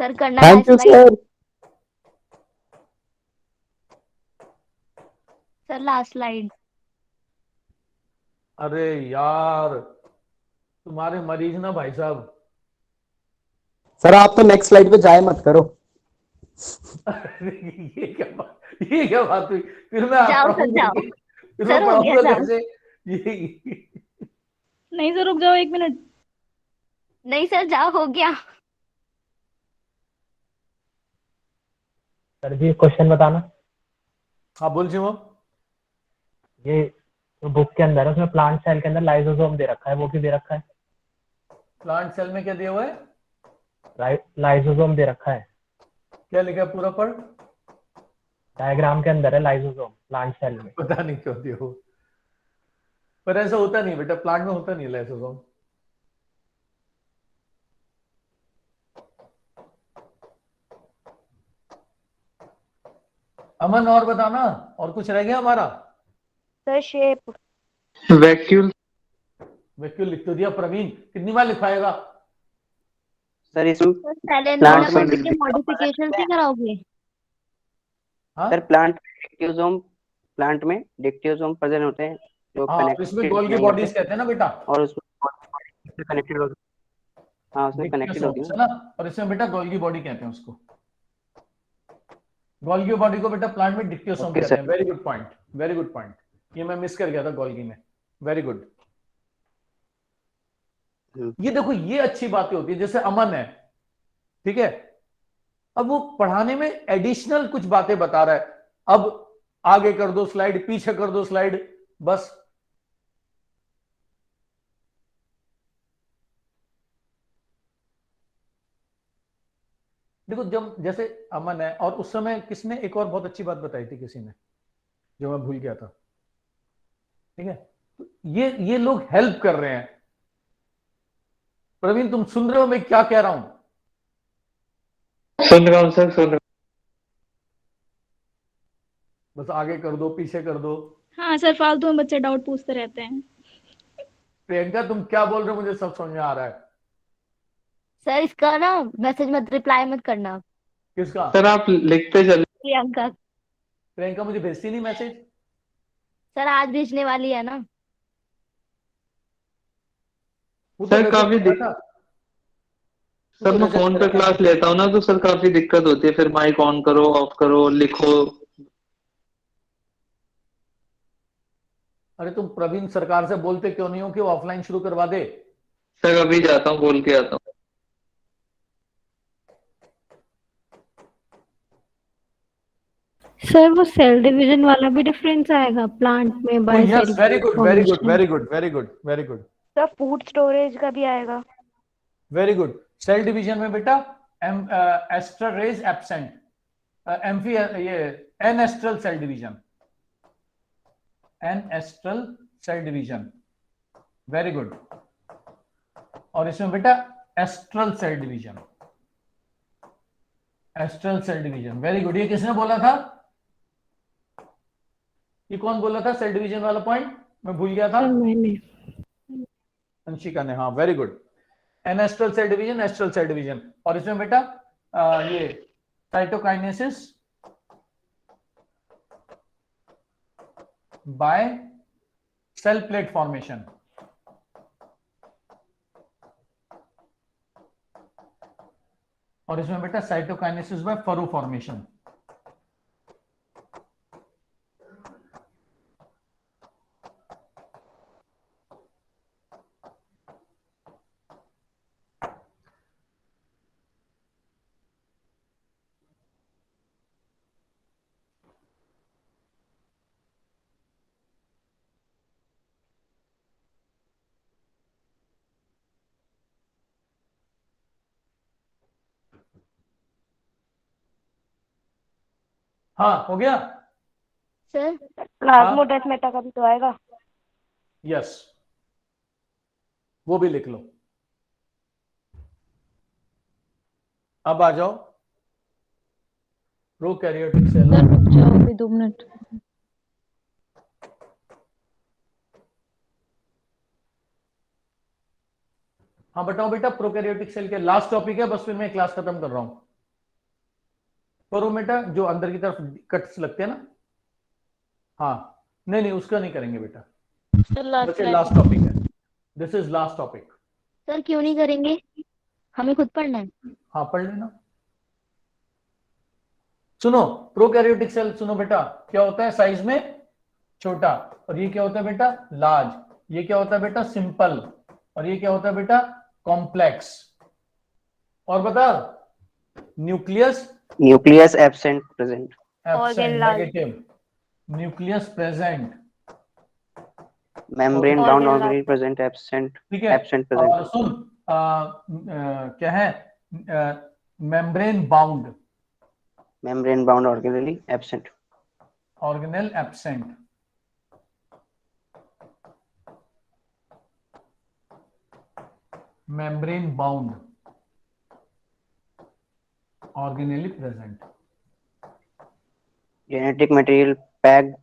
सर करना thank you last sir. Sir last slide. अरे यार तुम्हारे मरीज ना भाई साहब। सर आप तो नेक्स्ट स्लाइड पे जाए मत करो। ये क्या बात हुई? फिर मैं जाओ सर जाओ। फिर मैं सर हो गया पढ़ाऊंगा जाओ। कैसे? ये नहीं सर, रुक जाओ 1 मिनट। नहीं सर जाओ, हो गया। सर जी क्वेश्चन बताना। हाँ बोल शिवम। ये जो बुक के अंदर है उसमें प्लांट सेल के अंदर लाइसोसोम दे रखा है, वो क्यों दे रखा है? प्लांट सेल में क्या दिया हुआ है? लाइसोसोम दे रखा है, क्या लिखा है पूरा पढ़? डायग्राम के अंदर है लाइसोसोम प्लांट सेल में। पता नहीं क्यों दिया हो, पर ऐसा होता नहीं बेटा, प्लांट में होता नहीं लाइसोसोम। अमन और बताना, और कुछ रह गया हमारा? Sir shape. वैक्यूल। वैक्यूल लिख तो दिया प्रवीण, कितनी बार लिखवाएगा? सर इसमें सर सेलेन प्लांट में के मॉडिफिकेशन नहीं कराओगे? हाँ? सर प्लांट में डिक्टियोसोम प्रेजेंट होते हैं जो हाँ इसमें कनेक्टेड गोल्गी नहीं बॉडीज होते, कहते हैं ना बेटा, और उसमें कनेक्टेड होते हैं। हाँ उसमें कनेक्टेड होती है डिक्टियोसोम्स है ना, और इसमें बेटा गोल्गी बॉडी कहते हैं उसको। गोल्गी बॉडी को बेटा प्लांट में डिक्टियोसोम ओके कहते सर। हैं। Very good point, very good point, ये मैं मिस कर गया था गोल्गी में, वेरी गुड। ये देखो ये अच्छी बातें होती है, जैसे अमन है, ठीक है, अब वो पढ़ाने में एडिशनल कुछ बातें बता रहा है, अब आगे कर दो स्लाइड, पीछे कर दो स्लाइड, बस। देखो जब जैसे अमन है, और उस समय किसने एक और बहुत अच्छी बात बताई थी किसी ने, जो मैं भूल गया था, ठीक है, तो ये लोग हेल्प कर रहे हैं। प्रवीण तुम सुन रहे हो मैं क्या कह रहा हूं? सुन रहा हूं सर, सुन रहा बस आगे कर दो, पीछे कर दो। हाँ सर, फालतू में बच्चे डाउट पूछते रहते हैं। प्रियंका तुम क्या बोल रहे हो, मुझे सब समझ में आ रहा है। सर इसका ना मैसेज मत रिप्लाई मत करना। किसका? सर आप लिखते चले। प्रियंका। प्रियंका मुझे भेजती नहीं मैसेज। सर आज भेजने वाली है ना। वो तो सर मेरे को काफी पता था। सर मैं फोन पे क्लास लेता हूँ ना, तो सर काफी दिक्कत होती है, फिर माइक ऑन करो, ऑफ करो, लिखो। अरे तुम प्रवीण सरकार से बोलते क्यों नहीं हो कि वो ऑफलाइन शुरू करवा दे? सर अभी जाता हूँ, बोल के आता हूँ। सर वो सेल डिवीजन वाला भी डिफरेंस आएगा प्लांट में by yes, cell very good very good formation. Very good very good very good sir food storage का भी आएगा। Very good. सेल डिवीजन में बेटा एस्टर रेज एब्सेंट, एम्फी ये an astral cell division, an astral cell division, very good. और इसमें बेटा astral cell division, astral cell division, very good. ये किसने बोला था? ये कौन बोला था सेल डिवीजन वाला पॉइंट? मैं भूल गया था। मैंने। अंशिका ने, हाँ very good. An astral cell division, astral cell division. और इसमें बेटा ये cytokinesis by cell plate formation, और इसमें बेटा साइटोकाइनेसिस बाय फरो फॉर्मेशन। हाँ हो गया सर प्लाज्मोडेस्माटा का भी तो आएगा। यस, वो भी लिख लो। अब आ जाओ प्रोकैरियोटिक सेल। अभी 2 मिनट। हाँ बताओ बेटा, प्रोकैरियोटिक सेल के लास्ट टॉपिक है, बस फिर मैं क्लास खत्म कर रहा हूं। करो बेटा, जो अंदर की तरफ कट्स लगते हैं ना। हाँ नहीं नहीं उसका नहीं करेंगे बेटा, बस ये लास्ट टॉपिक है, this is last topic. Sir क्यों नहीं करेंगे, हमें खुद पढ़ना है। हाँ पढ़ लेना। सुनो प्रोकैरियोटिक सेल, सुनो बेटा, क्या होता है साइज में छोटा, और ये क्या होता है बेटा लार्ज, ये क्या होता है बेटा सिंपल, और ये क्या होता है बेटा कॉम्प्लेक्स। और बता, nucleus nucleus absent present, absent negative, nucleus present, membrane bound organelle present absent, ठीक है। Absent present. और सुन क्या है, membrane bound, membrane bound organelle absent, organelle absent, membrane bound organelle present. Genetic material packed,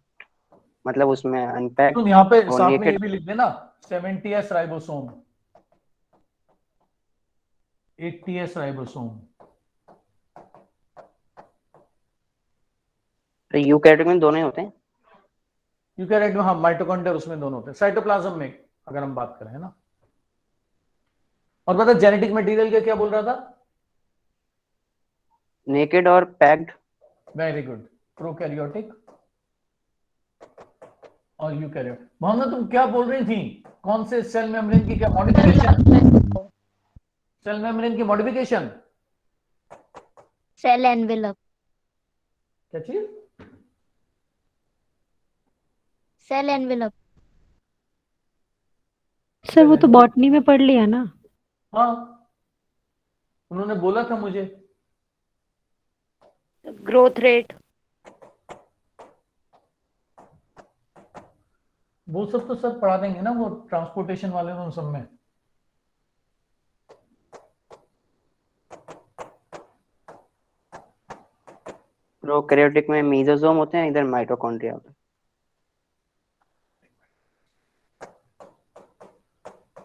मतलब उसमें unpacked. तो यहाँ पे और साथ में ये naked भी लिख देना 70s राइबोसोम, 80s राइबोसोम। तो यूकैरियोटिक में दोनों ही होते हैं। यूकैरियोट में हाँ माइटोकॉन्ड्रिया उसमें दोनों होते हैं, साइटोप्लाज्म में अगर हम बात करें, है ना। और बता जेनेटिक मटेरियल का क्या बोल रहा था? नेकेड और पैक्ड। Very good. प्रोकैरियोटिक और यूकैरियोट। मोहम्मद तुम क्या बोल रही थी, कौन से सेल मेम्ब्रेन की क्या मॉडिफिकेशन? सेल मेम्ब्रेन की मॉडिफिकेशन, सेल एनवेलप। क्या चीज? Cell envelope. सर वो तो बॉटनी में पढ़ लिया ना। हाँ उन्होंने बोला था मुझे। ग्रोथ रेट, वो सब तो सर पढ़ा देंगे ना, वो ट्रांसपोर्टेशन वाले उन सब में। प्रोकैरियोटिक में मेसोसोम होते हैं, इधर माइटोकॉन्ड्रिया होते हैं।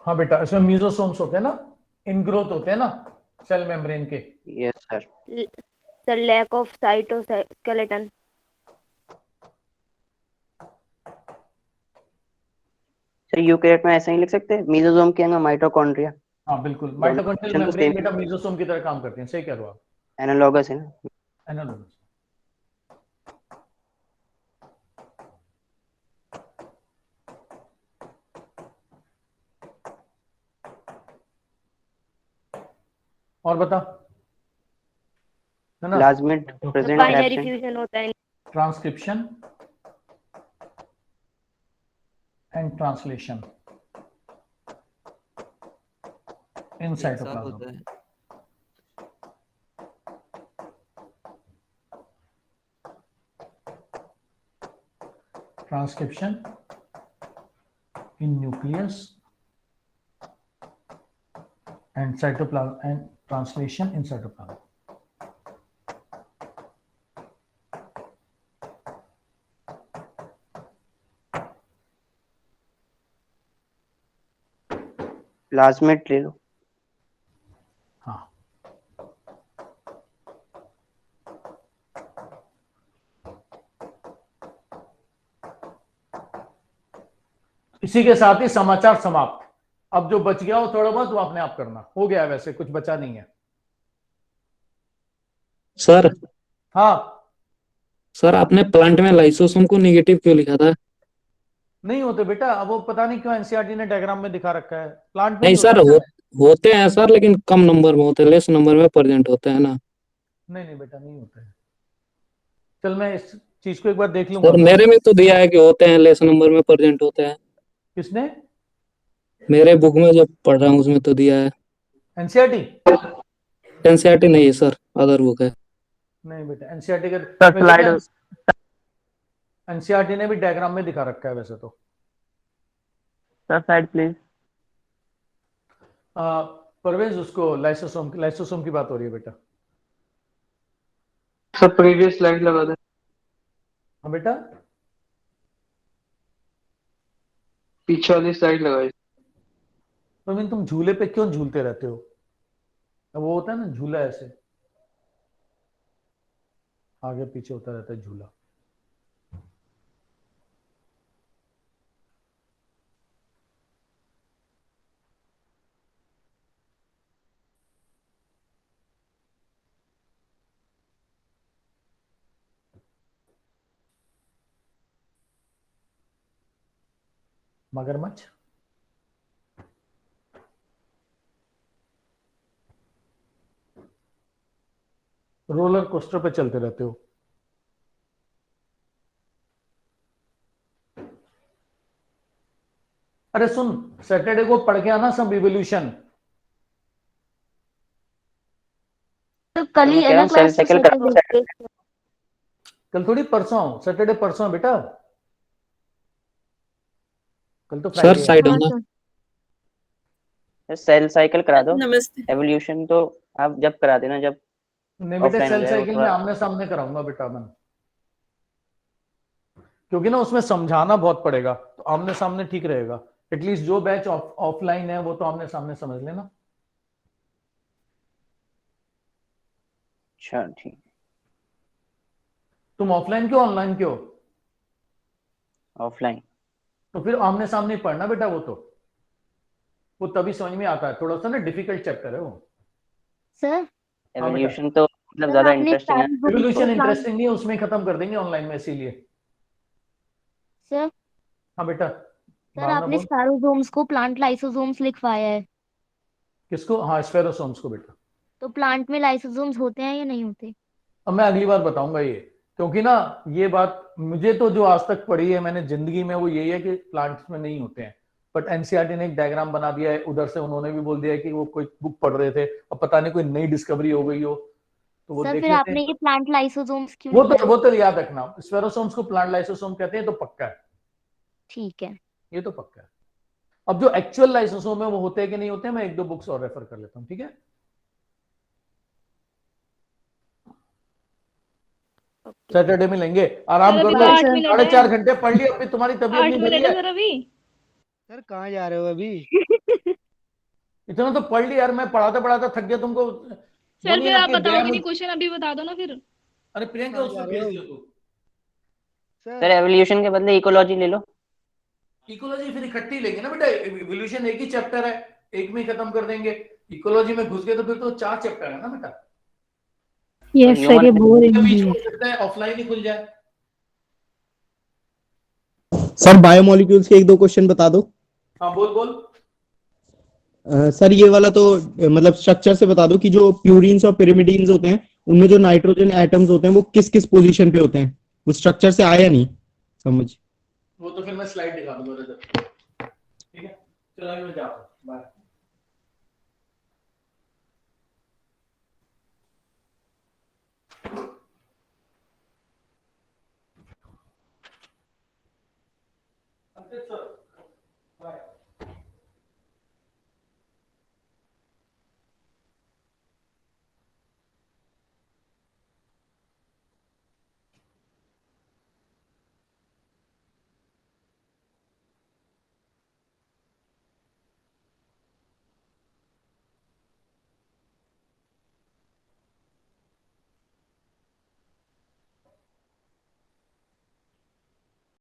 हाँ बेटा, इसमें मीजोसोम्स होते हैं ना, इनग्रोथ होते हैं ना सेल मेम्ब्रेन के। Yes sir. Sir lack of cytoskeleton. Sir eukaryote में ऐसा ही लिख सकते हैं, मीजोसोम के अंदर माइटोकॉन्ड्रिया। हाँ बिल्कुल, माइटोकॉन्ड्रियल तो मेम्ब्रेन same बेटा मीजोसोम की तरह काम करते हैं, सही कह रहे हो आप, एनालॉगस है ना। एनालॉगस। और बता, है ना, plasmid present binary absent. Fusion होता है। ट्रांसक्रिप्शन एंड ट्रांसलेशन इन एक साथ साइटोप्लाज्म। होता है। Transcription in nucleus and cytoplasm and translation in cytoplasm. Plasmid ले लो। हाँ, इसी के साथ ही समाचार समाप्त। अब जो बच गया हो थोड़ा बहुत वो अपने आप करना, हो गया है, वैसे कुछ बचा नहीं है। सर हाँ, सर आपने प्लांट में लाइसोसोम को नेगेटिव क्यों लिखा था? नहीं होते बेटा, अब वो पता नहीं क्यों एनसीईआरटी ने डायग्राम में दिखा रखा है, प्लांट में नहीं नहीं सर, होता। होते हैं सर, लेकिन कम नंबर में होते हैं, लेस नंबर में प्रेजेंट होते हैं ना। नहीं नहीं बेटा, नहीं होता है। चल मैं इस चीज को एक बार देख लूंगा। सर मेरे में तो दिया है कि होते हैं, लेस नंबर में प्रेजेंट होते हैं। किसने? मेरे बुक में जो पढ़ रहा हूँ उसमें तो दिया है। एनसीईआरटी? एनसीईआरटी नहीं है सर, अदर बुक है। नहीं बेटा, एनसीईआरटी का सर स्लाइड। एनसीईआरटी ने भी डायग्राम में दिखा रखा है वैसे तो। Sir side please. परवेज, उसको लाइसोसोम की बात हो रही है बेटा। सर प्रीवियस स्लाइड लगा दे। हाँ बेटा, पीछे वाली स्लाइड लगाई। परवीन तुम झूले पे क्यों झूलते रहते हो? वो होता है ना झूला, ऐसे आगे पीछे होता रहता है झूला। मगरमच्छ, रोलर कोस्टर पे चलते रहते हो। अरे सुन, सैटरडे को पढ़ के आना सब इवोल्यूशन। तो कल ही है ना क्लास, तो सैटरडे। कल थोड़ी परसों, सैटरडे परसों बेटा, कल तो सर फ्राइडे है। साइड होना। सेल साइकिल करा दो। नमस्ते। एवोल्यूशन तो आप जब करा देना, जब नहीं बेटा, offline हो सेल जाएगा साइकिल में थोड़ा। आमने सामने कराऊंगा बेटा मैं, क्योंकि ना उसमें समझाना बहुत पड़ेगा, तो आमने सामने ठीक रहेगा। एटलीस्ट जो बैच ऑफलाइन है वो तो आमने सामने समझ लेना। अच्छा ठीक। तुम ऑफलाइन क्यों, ऑनलाइन क्यों? ऑफलाइन। तो फिर आमने सामने पढ़ना बेटा, वो तभी समझ में आता है। थोड़ा सा ना डिफिकल्ट चैप्टर है वो। सर एवोल्यूशन तो मतलब सर ज्यादा आपने इंटरेस्टिंग है। रिवोल्यूशन इंटरेस्टिंग नहीं है, उसमें खत्म कर देंगे ऑनलाइन में, इसीलिए। सर हाँ बेटा, सर भावना आपने बोल। स्पैरोसोम्स को प्लांट लाइसोसोम्स लिखवाया है, किसको? हाँ, स्फेरोसोम्स को बेटा। तो प्लांट में लाइसोसोम्स होते हैं या नहीं होते? अब मैं अगली बार बताऊंगा ये, क्योंकि ना ये बात मुझे तो जो आज तक पढ़ी है मैंने जिंदगी में, वो यही है कि प्लांट्स में नहीं होते हैं। बट एनसीईआरटी ने एक डायग्राम बना दिया है, उधर से उन्होंने भी बोल दिया है कि वो कोई बुक पढ़ रहे थे, अब पता नहीं कोई नई डिस्कवरी हो गई हो, तो वो सर देख फिर लेते आपने हैं। ये प्लांट लाइसोसोम्स क्यों वो लिखा तो है? वो तो याद रखना, स्फेरोसोम्स को प्लांट लाइसोसोम कहते हैं, तो पक्का है, ठीक है। ये तो पक्का है। अब जो एक्चुअल लाइसोसोम है वो होते हैं कि नहीं होते हैं, मैं एक दो बुक्स और रेफर कर लेता हूँ, ठीक है? सैटरडे में लेंगे, आराम सर कर अभी लो। तो 8 मिनट 4.5 है। घंटे पढ़ लिया, अभी तुम्हारी तबीयत 8 नहीं मिनट भरी है है। सर अभी। सर कहाँ जा रहे हो अभी? इतना तो पढ़ लिया यार, मैं पढ़ाता पढ़ाता थक गया तुमको। सर बोनिए फिर ना आप कि बताओगे गैर- नहीं क्वेश्चन, अभी बता दो ना फिर। अरे प्रियंका उसको भेज दियो तू। सर एवोल्यूशन के बदले इकोलॉजी ले लो। इकोलॉजी फिर इकट्ठी लेंगे ना बेटा, इवोल्यूशन एक ही चैप्टर है, एक में ही खत्म कर देंगे। इकोलॉजी में घुस गए तो फिर तो 4 चैप्टर है ना बेटा। यस सर, ये बोरिंग बीच है। हो सकता है ऑफलाइन ही खुल जाए। सर बायोमोलिक्यूल्स के 1-2 क्वेश्चन बता दो। हाँ बोल बोल। सर ये वाला तो मतलब स्ट्रक्चर से बता दो कि जो प्यूरिन्स और पिरिमिडीन्स होते हैं उनमें जो नाइट्रोजन एटम्स होते हैं वो किस किस पोजीशन पे होते हैं, वो स्ट्रक्चर से आया नहीं समझ। वो तो फिर मैं स्लाइड दिखा दूंगा। ठीक है चलो अभी मैं जाता हूँ, बाय।